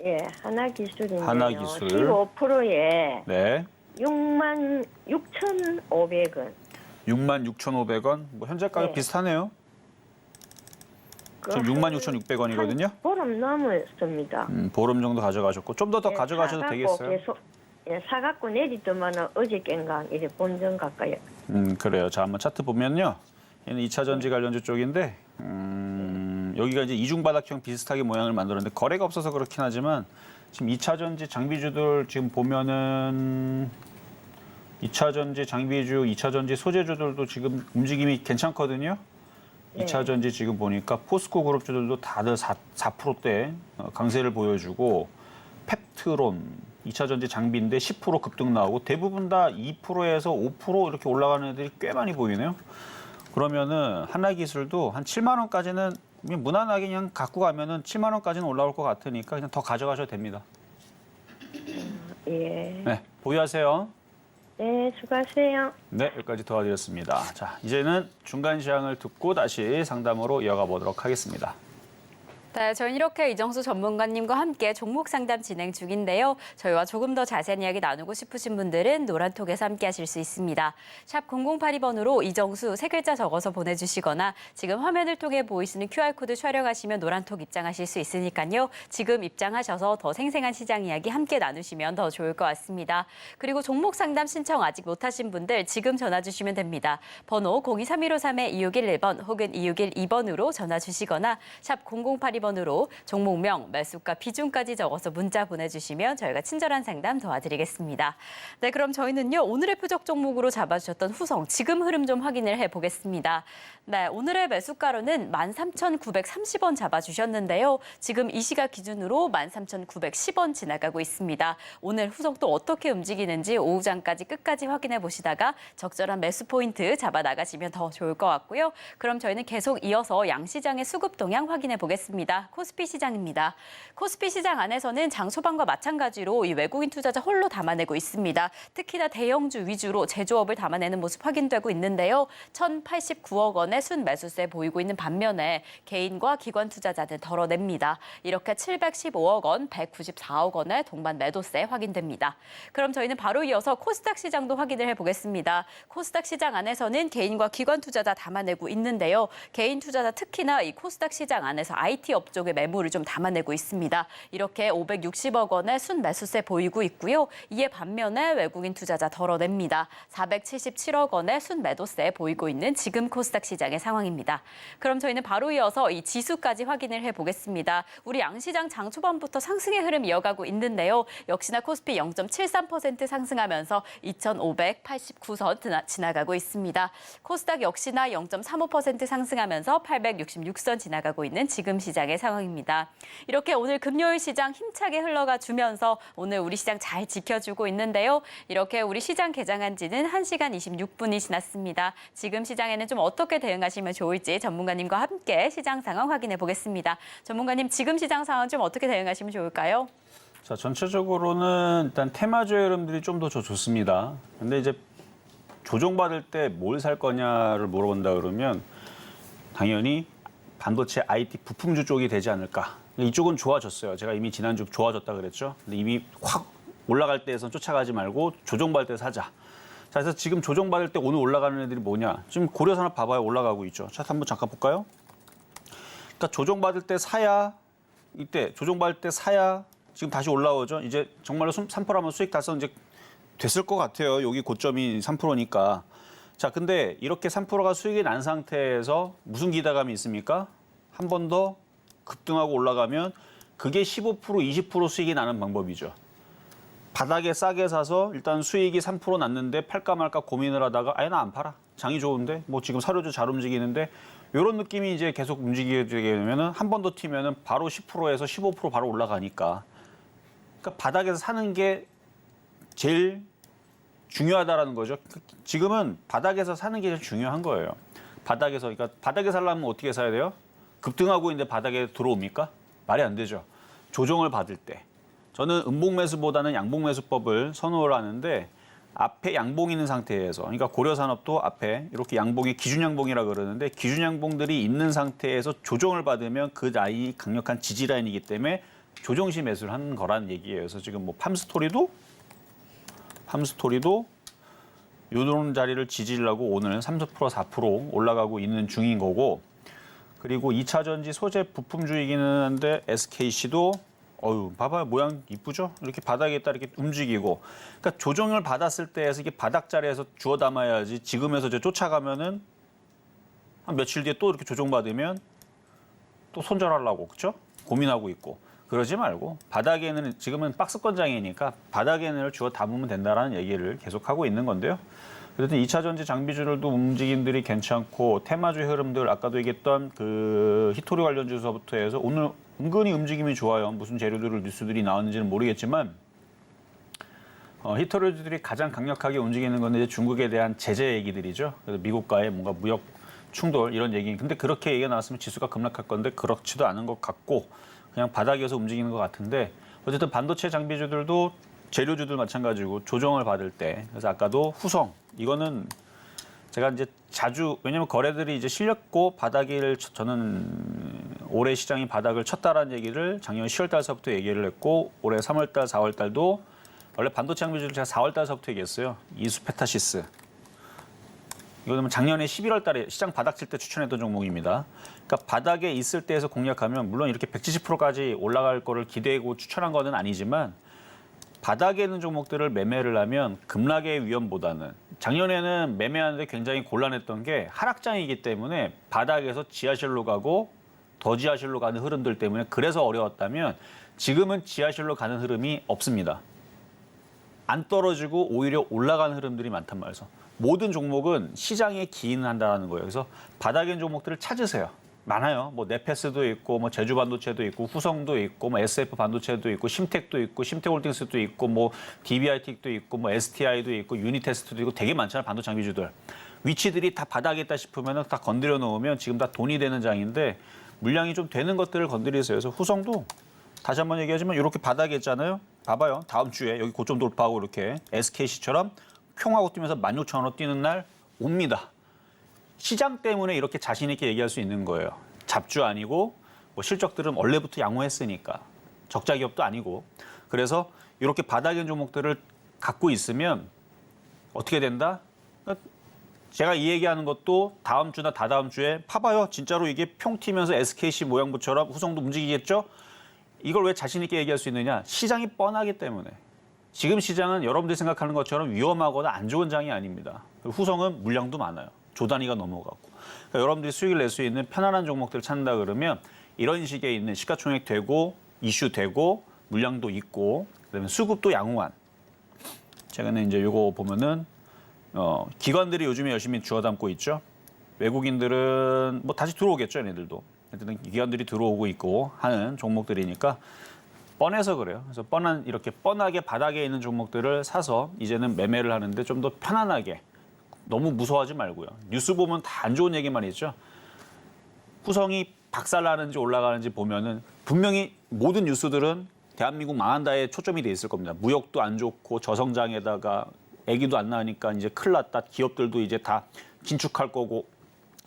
D: 예, 하나기술인데요.
C: 하나기술.
D: 15%에
C: 네.
D: 66,500원.
C: 66,500원. 뭐 현재 가격
D: 네.
C: 비슷하네요. 지금 66,600원이거든요.
D: 보름 넘었습니다.
C: 보름 정도 가져가셨고 좀 더
D: 예,
C: 가져가셔도
D: 사갖고
C: 되겠어요.
D: 계속, 예, 사갖고 내리더만은 어제 깬강 이래 본전 가까이.
C: 그래요. 자, 한번 차트 보면요. 얘는 2차 전지 관련주 쪽인데 여기가 이제 이중바닥형 비슷하게 모양을 만들었는데 거래가 없어서 그렇긴 하지만 지금 2차 전지 장비주들 지금 보면은 2차 전지 장비주, 2차 전지 소재주들도 지금 움직임이 괜찮거든요.
D: 네.
C: 2차 전지 지금 보니까 포스코 그룹주들도 다들 4%대 강세를 보여주고 펩트론 2차 전지 장비인데 10% 급등 나오고 대부분 다 2%에서 5% 이렇게 올라가는 애들이 꽤 많이 보이네요. 그러면은 하나기술도 한 7만 원까지는 그냥 무난하게 그냥 갖고 가면은 7만 원까지는 올라올 것 같으니까 그냥 더 가져가셔도 됩니다.
D: 예.
C: 네, 보유하세요.
D: 네, 수고하세요.
C: 네, 여기까지 도와드렸습니다. 자, 이제는 중간 시황을 듣고 다시 상담으로 이어가 보도록 하겠습니다.
B: 네, 저희는 이렇게 이정수 전문가님과 함께 종목 상담 진행 중인데요. 저희와 조금 더 자세한 이야기 나누고 싶으신 분들은 노란톡에서 함께 하실 수 있습니다. 샵 0082번으로 이정수 세 글자 적어서 보내주시거나 지금 화면을 통해 보이시는 QR코드 촬영하시면 노란톡 입장하실 수 있으니까요. 지금 입장하셔서 더 생생한 시장 이야기 함께 나누시면 더 좋을 것 같습니다. 그리고 종목 상담 신청 아직 못하신 분들 지금 전화 주시면 됩니다. 번호 023153-2611번 혹은 2612번으로 전화 주시거나 샵 0082번으로 종목명, 매수가, 비중까지 적어서 문자 보내주시면 저희가 친절한 상담 도와드리겠습니다. 네, 그럼 저희는요. 오늘의 표적 종목으로 잡아주셨던 후성, 지금 흐름 좀 확인을 해보겠습니다. 네, 오늘의 매수가로는 13,930원 잡아주셨는데요. 지금 이 시각 기준으로 13,910원 지나가고 있습니다. 오늘 후성 또 어떻게 움직이는지 오후장까지 끝까지 확인해 보시다가 적절한 매수 포인트 잡아 나가시면 더 좋을 것 같고요. 그럼 저희는 계속 이어서 양시장의 수급 동향 확인해 보겠습니다. 코스피 시장입니다. 코스피 시장 안에서는 장 초반과 마찬가지로 이 외국인 투자자 홀로 담아내고 있습니다. 특히나 대형주 위주로 제조업을 담아내는 모습 확인되고 있는데요. 1,089억 원의 순매수세 보이고 있는 반면에 개인과 기관 투자자들 덜어냅니다. 이렇게 715억 원, 194억 원의 동반 매도세 확인됩니다. 그럼 저희는 바로 이어서 코스닥 시장도 확인을 해보겠습니다. 코스닥 시장 안에서는 개인과 기관 투자자 담아내고 있는데요. 개인 투자자 특히나 이 코스닥 시장 안에서 IT 업종의 매물을 좀 담아내고 있습니다. 이렇게 560억 원의 순매수세 보이고 있고요. 이에 반면에 외국인 투자자 덜어냅니다. 477억 원의 순매도세 보이고 있는 지금 코스닥 시장의 상황입니다. 그럼 저희는 바로 이어서 이 지수까지 확인을 해보겠습니다. 우리 양시장 장 초반부터 상승의 흐름 이어가고 있는데요. 역시나 코스피 0.73% 상승하면서 2,589선 지나가고 있습니다. 코스닥 역시나 0.35% 상승하면서 866선 지나가고 있는 지금 시장의 상황입니다. 이렇게 오늘 금요일 시장 힘차게 흘러가 주면서 오늘 우리 시장 잘 지켜주고 있는데요. 이렇게 우리 시장 개장한 지는 1시간 26분이 지났습니다. 지금 시장에는 좀 어떻게 대응하시면 좋을지 전문가님과 함께 시장 상황 확인해 보겠습니다. 전문가님, 지금 시장 상황 좀 어떻게 대응하시면 좋을까요?
C: 자, 전체적으로는 일단 테마주의 흐름들이 좀 더 좋습니다. 근데 이제 조정받을 때 뭘 살 거냐를 물어본다 그러면 당연히 반도체 IT 부품주 쪽이 되지 않을까. 이쪽은 좋아졌어요. 제가 이미 지난주 좋아졌다 그랬죠. 근데 이미 확 올라갈 때에선 쫓아가지 말고 조정받을 때 사자. 자, 그래서 지금 조정받을 때 오늘 올라가는 애들이 뭐냐. 지금 고려산업 봐봐요. 올라가고 있죠. 차트 한번 잠깐 볼까요? 그러니까 조정받을 때 사야, 이때 조정받을 때 사야 지금 다시 올라오죠. 이제 정말로 3%라면 수익 달성 이제 됐을 것 같아요. 여기 고점이 3%니까. 자, 근데 이렇게 3%가 수익이 난 상태에서 무슨 기대감이 있습니까? 한 번 더 급등하고 올라가면 그게 15%, 20% 수익이 나는 방법이죠. 바닥에 싸게 사서 일단 수익이 3% 났는데 팔까 말까 고민을 하다가 아예 나 안 팔아. 장이 좋은데 뭐 지금 사료주 잘 움직이는데 이런 느낌이 이제 계속 움직이게 되면은 한 번 더 튀면은 바로 10%에서 15% 바로 올라가니까. 그러니까 바닥에서 사는 게 제일 중요하다라는 거죠. 지금은 바닥에서 사는 게 제일 중요한 거예요. 바닥에서, 그러니까 바닥에 살려면 어떻게 사야 돼요? 급등하고 있는데 바닥에 들어옵니까? 말이 안 되죠. 조정을 받을 때. 저는 음봉 매수보다는 양봉 매수법을 선호를 하는데 앞에 양봉이 있는 상태에서, 그러니까 고려산업도 앞에 이렇게 양봉이 기준 양봉이라 그러는데 기준 양봉들이 있는 상태에서 조정을 받으면 그 라인이 강력한 지지 라인이기 때문에 조정시 매수를 하는 거란 얘기예요. 그래서 지금 뭐 팜스토리도 이런 자리를 지지하려고 오늘 3%, 4% 올라가고 있는 중인 거고, 그리고 2차 전지 소재 부품주이기는 한데 SKC도 봐봐요. 모양 이쁘죠? 이렇게 바닥에 있다 이렇게 움직이고. 그러니까 조정을 받았을 때에서 이게 바닥 자리에서 주워 담아야지 지금에서 이제 쫓아가면은 한 며칠 뒤에 또 이렇게 조정받으면 또 손절하려고, 그렇죠? 고민하고 있고. 그러지 말고 바닥에는 지금은 박스권 장이니까 바닥에는 주워 담으면 된다라는 얘기를 계속하고 있는 건데요. 그랬더니 2차 전지 장비주들도 움직임들이 괜찮고 테마주 흐름들 아까도 얘기했던 그 히토리 관련주서부터 해서 오늘 은근히 움직임이 좋아요. 무슨 재료들을 뉴스들이 나왔는지는 모르겠지만 히토리주들이 가장 강력하게 움직이는 건 이제 중국에 대한 제재 얘기들이죠. 그래서 미국과의 뭔가 무역 충돌 이런 얘기. 근데 그렇게 얘기가 나왔으면 지수가 급락할 건데 그렇지도 않은 것 같고 그냥 바닥에서 움직이는 것 같은데 어쨌든 반도체 장비주들도 재료주들 마찬가지고 조정을 받을 때 그래서 아까도 후성 이거는 제가 이제 자주 왜냐면 거래들이 이제 실렸고 바닥을 저는 올해 시장이 바닥을 쳤다라는 얘기를 작년 10월 달서부터 얘기를 했고 올해 3월 달, 4월 달도 원래 반도체 장비주를 제가 4월 달서부터 얘기했어요. 이수페타시스. 이거는 작년에 11월 달에 시장 바닥 칠 때 추천했던 종목입니다. 그러니까 바닥에 있을 때에서 공략하면 물론 이렇게 170%까지 올라갈 거를 기대고 추천한 거는 아니지만 바닥에 있는 종목들을 매매를 하면 급락의 위험보다는 작년에는 매매하는데 굉장히 곤란했던 게 하락장이기 때문에 바닥에서 지하실로 가고 더 지하실로 가는 흐름들 때문에 그래서 어려웠다면 지금은 지하실로 가는 흐름이 없습니다. 안 떨어지고 오히려 올라가는 흐름들이 많단 말이죠. 모든 종목은 시장에 기인한다는 거예요. 그래서 바닥에 있는 종목들을 찾으세요. 많아요. 뭐 네페스도 있고, 뭐 제주 반도체도 있고, 후성도 있고, 뭐 SF 반도체도 있고, 심텍도 있고, 심텍홀딩스도 있고, 뭐 DBI틱도 있고, 뭐 STI도 있고, 유니테스트도 있고, 되게 많잖아요. 반도체 장비주들. 위치들이 다 바닥에 있다 싶으면 다 건드려 놓으면 지금 다 돈이 되는 장인데 물량이 좀 되는 것들을 건드리세요. 그래서 후성도 다시 한번 얘기하지만 이렇게 바닥에 있잖아요. 봐봐요. 다음 주에 여기 고점 돌파하고 이렇게 SKC처럼 평하고 뛰면서 16,000원으로 뛰는 날 옵니다. 시장 때문에 이렇게 자신 있게 얘기할 수 있는 거예요. 잡주 아니고 뭐 실적들은 원래부터 양호했으니까 적자 기업도 아니고 그래서 이렇게 바닥에 있는 종목들을 갖고 있으면 어떻게 된다? 그러니까 제가 이 얘기하는 것도 다음 주나 다다음 주에 봐봐요. 진짜로 이게 평 튀면서 SKC 모양부처럼 후성도 움직이겠죠? 이걸 왜 자신 있게 얘기할 수 있느냐? 시장이 뻔하기 때문에. 지금 시장은 여러분들이 생각하는 것처럼 위험하거나 안 좋은 장이 아닙니다. 후성은 물량도 많아요. 조 단위가 넘어가고. 그러니까 여러분들이 수익을 낼 수 있는 편안한 종목들을 찾는다 그러면 이런 식의 있는 시가총액 되고 이슈 되고 물량도 있고 그다음에 수급도 양호한. 최근에 이제 요거 보면은 기관들이 요즘에 열심히 주워 담고 있죠. 외국인들은 뭐 다시 들어오겠죠, 얘네들도. 하여튼 기관들이 들어오고 있고 하는 종목들이니까 뻔해서 그래요. 그래서 이렇게 뻔하게 바닥에 있는 종목들을 사서 이제는 매매를 하는데 좀 더 편안하게 너무 무서워하지 말고요. 뉴스 보면 다 안 좋은 얘기만 있죠. 후성이 박살나는지 올라가는지 보면은 분명히 모든 뉴스들은 대한민국 망한다에 초점이 돼 있을 겁니다. 무역도 안 좋고 저성장에다가 애기도 안 나니까 이제 큰일 났다. 기업들도 이제 다 긴축할 거고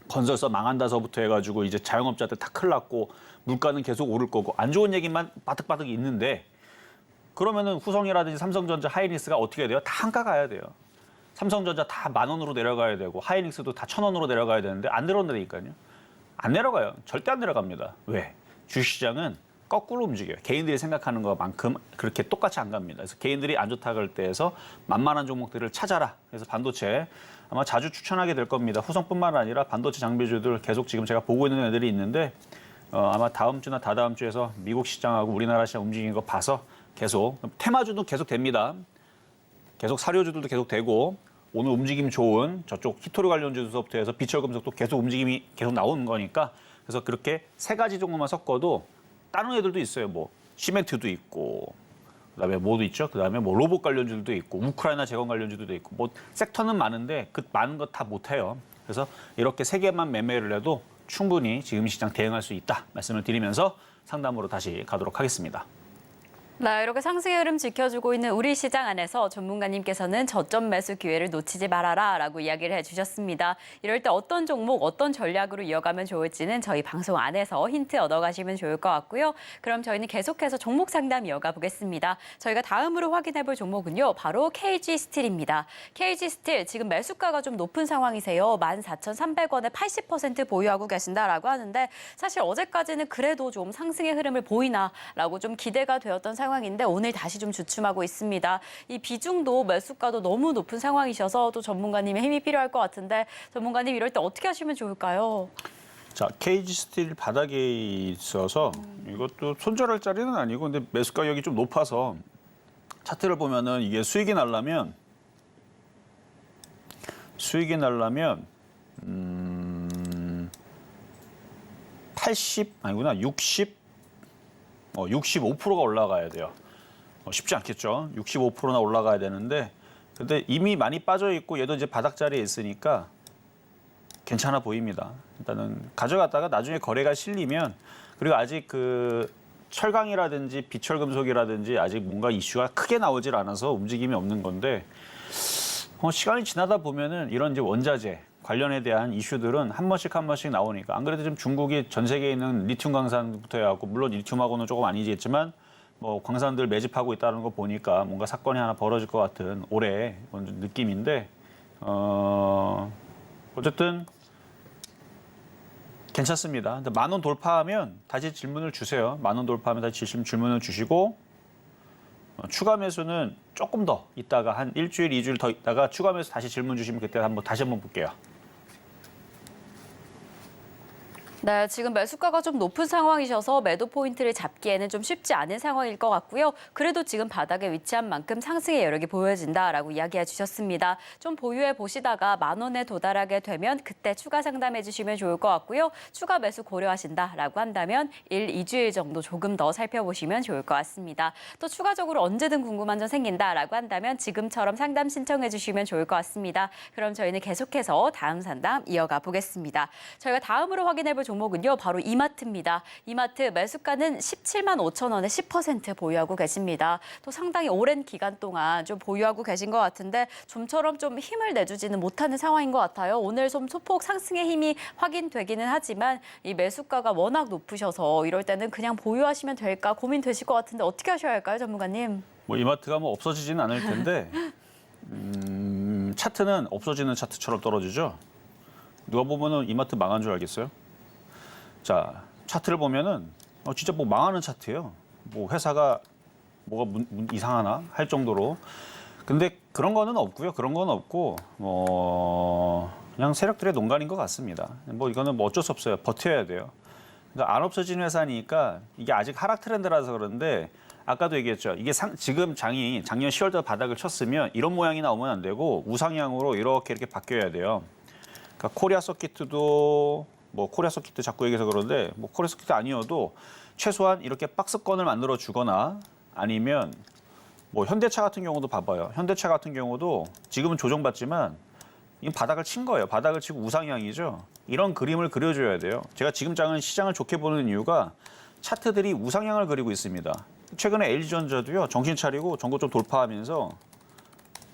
C: 건설사 망한다서부터 해가지고 이제 자영업자들 다 큰일 났고 물가는 계속 오를 거고 안 좋은 얘기만 바득바득 있는데 그러면은 후성이라든지 삼성전자, 하이닉스가 어떻게 돼요? 다 한가 가야 돼요. 삼성전자 다 10,000원으로 내려가야 되고 하이닉스도 다 1,000원으로 내려가야 되는데 안 내려온다니까요. 안 내려가요. 절대 안 내려갑니다. 왜? 주식시장은 거꾸로 움직여요. 개인들이 생각하는 것만큼 그렇게 똑같이 안 갑니다. 그래서 개인들이 안 좋다 그럴 때에서 만만한 종목들을 찾아라. 그래서 반도체 아마 자주 추천하게 될 겁니다. 후성뿐만 아니라 반도체 장비주들 계속 지금 제가 보고 있는 애들이 있는데 아마 다음 주나 다다음 주에서 미국 시장하고 우리나라 시장 움직이는 거 봐서 계속 테마주도 계속 됩니다. 계속 사료주들도 계속 되고 오늘 움직임 좋은 저쪽 히토리 관련주부터 해서 비철금속도 계속 움직임이 계속 나오는 거니까 그래서 그렇게 세 가지 종목만 섞어도 다른 애들도 있어요. 뭐 시멘트도 있고 그다음에 뭐도 있죠. 그다음에 뭐 로봇 관련주도 있고 우크라이나 재건 관련주도 있고 뭐 섹터는 많은데 그 많은 거 다 못 해요. 그래서 이렇게 세 개만 매매를 해도 충분히 지금 시장 대응할 수 있다 말씀을 드리면서 상담으로 다시 가도록 하겠습니다.
B: 네, 이렇게 상승의 흐름 지켜주고 있는 우리 시장 안에서 전문가님께서는 저점 매수 기회를 놓치지 말아라 라고 이야기를 해주셨습니다. 이럴 때 어떤 종목, 어떤 전략으로 이어가면 좋을지는 저희 방송 안에서 힌트 얻어가시면 좋을 것 같고요. 그럼 저희는 계속해서 종목 상담 이어가 보겠습니다. 저희가 다음으로 확인해 볼 종목은요. 바로 KG스틸입니다. KG스틸 지금 매수가가 좀 높은 상황이세요. 14,300원에 80% 보유하고 계신다라고 하는데 사실 어제까지는 그래도 좀 상승의 흐름을 보이나라고 좀 기대가 되었던 상황인데 오늘 다시 좀 주춤하고 있습니다. 이 비중도 매수가도 너무 높은 상황이셔서 또 전문가님의 힘이 필요할 것 같은데 전문가님 이럴 때 어떻게 하시면 좋을까요?
C: 자, KG스틸 바닥에 있어서 이것도 손절할 자리는 아니고 근데 매수 가격이 좀 높아서 차트를 보면은 이게 수익이 나려면 수익이 나려면 65%가 올라가야 돼요. 쉽지 않겠죠. 65%나 올라가야 되는데 근데 이미 많이 빠져 있고 얘도 이제 바닥 자리에 있으니까 괜찮아 보입니다. 일단은 가져갔다가 나중에 거래가 실리면 그리고 아직 그 철강이라든지 비철금속이라든지 아직 뭔가 이슈가 크게 나오질 않아서 움직임이 없는 건데 시간이 지나다 보면은 이런 이제 원자재 관련에 대한 이슈들은 한 번씩 나오니까 안 그래도 지금 중국이 전 세계에 있는 리튬 광산부터 해갖고 물론 리튬하고는 조금 아니겠지만 뭐 광산들 매집하고 있다는 거 보니까 뭔가 사건이 하나 벌어질 것 같은 올해 느낌인데 어쨌든 괜찮습니다. 근데 10,000원 돌파하면 다시 질문을 주세요. 10,000원 돌파하면 다시 질문을 주시고 추가 매수는 조금 더 있다가 한 일주일, 2주일 더 있다가 추가 매수 다시 질문 주시면 그때 다시 한번 볼게요.
B: 네, 지금 매수가가 좀 높은 상황이셔서 매도 포인트를 잡기에는 좀 쉽지 않은 상황일 것 같고요. 그래도 지금 바닥에 위치한 만큼 상승의 여력이 보여진다라고 이야기해 주셨습니다. 좀 보유해 보시다가 10,000원에 도달하게 되면 그때 추가 상담해 주시면 좋을 것 같고요. 추가 매수 고려하신다라고 한다면 1, 2주일 정도 조금 더 살펴보시면 좋을 것 같습니다. 또 추가적으로 언제든 궁금한 점 생긴다라고 한다면 지금처럼 상담 신청해 주시면 좋을 것 같습니다. 그럼 저희는 계속해서 다음 상담 이어가 보겠습니다. 저희가 다음으로 확인해 볼 종목은요, 바로 이마트입니다. 이마트 매수가는 17만 5천 원에 10% 보유하고 계십니다. 또 상당히 오랜 기간 동안 좀 보유하고 계신 것 같은데 좀처럼 좀 힘을 내주지는 못하는 상황인 것 같아요. 오늘 좀 소폭 상승의 힘이 확인되기는 하지만 이 매수가가 워낙 높으셔서 이럴 때는 그냥 보유하시면 될까 고민되실 것 같은데 어떻게 하셔야 할까요, 전문가님?
C: 뭐 이마트가 뭐 없어지지는 않을 텐데 차트는 없어지는 차트처럼 떨어지죠. 누가 보면은 이마트 망한 줄 알겠어요? 자, 차트를 보면은 진짜 뭐 망하는 차트예요. 뭐 회사가 뭐가 이상하나 할 정도로. 근데 그런 거는 없고요. 그런 건 없고 그냥 세력들의 농간인 것 같습니다. 뭐 이거는 뭐 어쩔 수 없어요. 버텨야 돼요. 그러니까 안 없어진 회사니까 이게 아직 하락 트렌드라서 그런데 아까도 얘기했죠. 이게 지금 장이 작년 10월달 바닥을 쳤으면 이런 모양이 나오면 안 되고 우상향으로 이렇게 바뀌어야 돼요. 그러니까 코리아 서킷도 뭐 코리아 서킷 자꾸 얘기해서 그런데 뭐 코리아 서킷 아니어도 최소한 이렇게 박스권을 만들어 주거나 아니면 뭐 현대차 같은 경우도 봐봐요. 현대차 같은 경우도 지금은 조정받지만 이 바닥을 친 거예요. 바닥을 치고 우상향이죠. 이런 그림을 그려줘야 돼요. 제가 지금 시장을 좋게 보는 이유가 차트들이 우상향을 그리고 있습니다. 최근에 LG전자도요. 정신 차리고 전고점 돌파하면서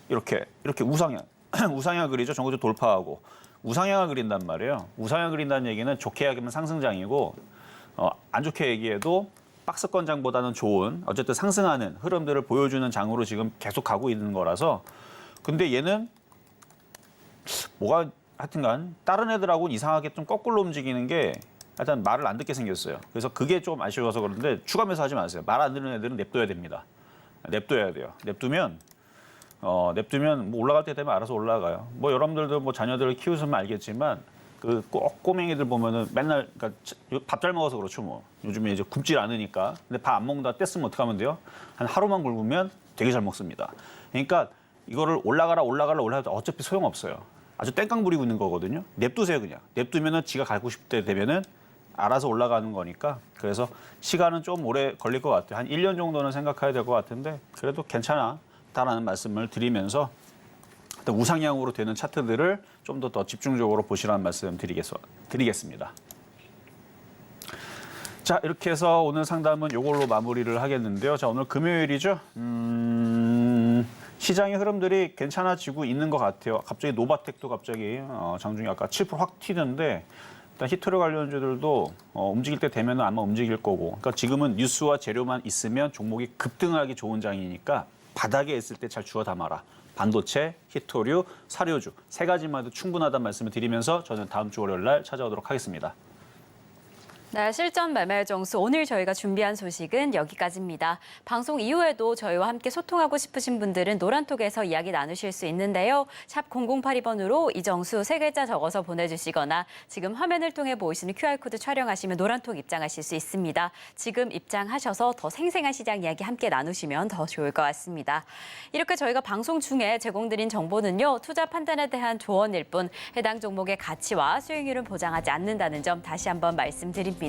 C: 이렇게 우상향 그리죠. 전고점 돌파하고 우상향을 그린단 말이에요. 우상향 그린다는 얘기는 좋게 얘기하면 상승장이고 안 좋게 얘기해도 박스권장보다는 좋은 어쨌든 상승하는 흐름들을 보여주는 장으로 지금 계속 가고 있는 거라서 근데 얘는 뭐가 하여튼간 다른 애들하고는 이상하게 좀 거꾸로 움직이는 게 일단 말을 안 듣게 생겼어요. 그래서 그게 좀 아쉬워서 그런데 추가 매수하지 마세요. 말 안 듣는 애들은 냅둬야 됩니다. 냅둬야 돼요. 냅두면 뭐 올라갈 때 되면 알아서 올라가요. 뭐 여러분들도 뭐 자녀들을 키우시면 알겠지만 그 꼬맹이들 보면은 맨날 그러니까 밥 잘 먹어서 그렇죠 뭐. 요즘에 이제 굶질 않으니까. 근데 밥 안 먹는다 뗐으면 어떻게 하면 돼요? 한 하루만 굶으면 되게 잘 먹습니다. 그러니까 이거를 올라가라 어차피 소용없어요. 아주 땡깡 부리고 있는 거거든요. 냅두세요 그냥. 냅두면은 지가 가고 싶을 때 되면은 알아서 올라가는 거니까. 그래서 시간은 좀 오래 걸릴 것 같아요. 한 1년 정도는 생각해야 될 것 같은데 그래도 괜찮다라는 말씀을 드리면서 우상향으로 되는 차트들을 좀 더 집중적으로 보시라는 말씀 드리겠습니다. 자, 이렇게 해서 오늘 상담은 이걸로 마무리를 하겠는데요. 자, 오늘 금요일이죠. 시장의 흐름들이 괜찮아지고 있는 것 같아요. 갑자기 노바텍도 갑자기 장중에 아까 7% 확 튀는데 일단 히토류 관련주들도 움직일 때 되면 아마 움직일 거고. 그러니까 지금은 뉴스와 재료만 있으면 종목이 급등하기 좋은 장이니까 바닥에 있을 때 잘 주워 담아라. 반도체, 히토류, 사료주 세 가지만 해도 충분하다는 말씀을 드리면서 저는 다음 주 월요일 날 찾아오도록 하겠습니다.
B: 네, 실전 매매 정수 오늘 저희가 준비한 소식은 여기까지입니다. 방송 이후에도 저희와 함께 소통하고 싶으신 분들은 노란톡에서 이야기 나누실 수 있는데요. 샵 0082번으로 이정수 3글자 적어서 보내주시거나 지금 화면을 통해 보이시는 QR코드 촬영하시면 노란톡 입장하실 수 있습니다. 지금 입장하셔서 더 생생한 시장 이야기 함께 나누시면 더 좋을 것 같습니다. 이렇게 저희가 방송 중에 제공드린 정보는요. 투자 판단에 대한 조언일 뿐 해당 종목의 가치와 수익률은 보장하지 않는다는 점 다시 한번 말씀드립니다.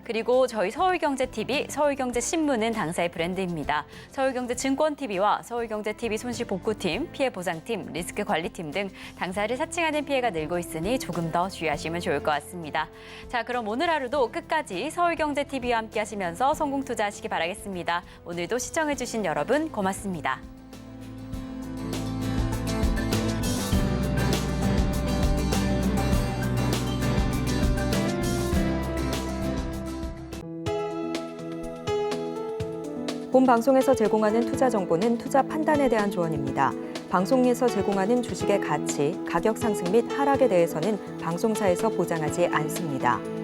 B: 그리고 저희 서울경제TV, 서울경제신문은 당사의 브랜드입니다. 서울경제증권TV와 서울경제TV 손실복구팀, 피해보상팀, 리스크관리팀 등 당사를 사칭하는 피해가 늘고 있으니 조금 더 주의하시면 좋을 것 같습니다. 자, 그럼 오늘 하루도 끝까지 서울경제TV와 함께 하시면서 성공 투자하시기 바라겠습니다. 오늘도 시청해주신 여러분 고맙습니다.
A: 본 방송에서 제공하는 투자 정보는 투자 판단에 대한 조언입니다. 방송에서 제공하는 주식의 가치, 가격 상승 및 하락에 대해서는 방송사에서 보장하지 않습니다.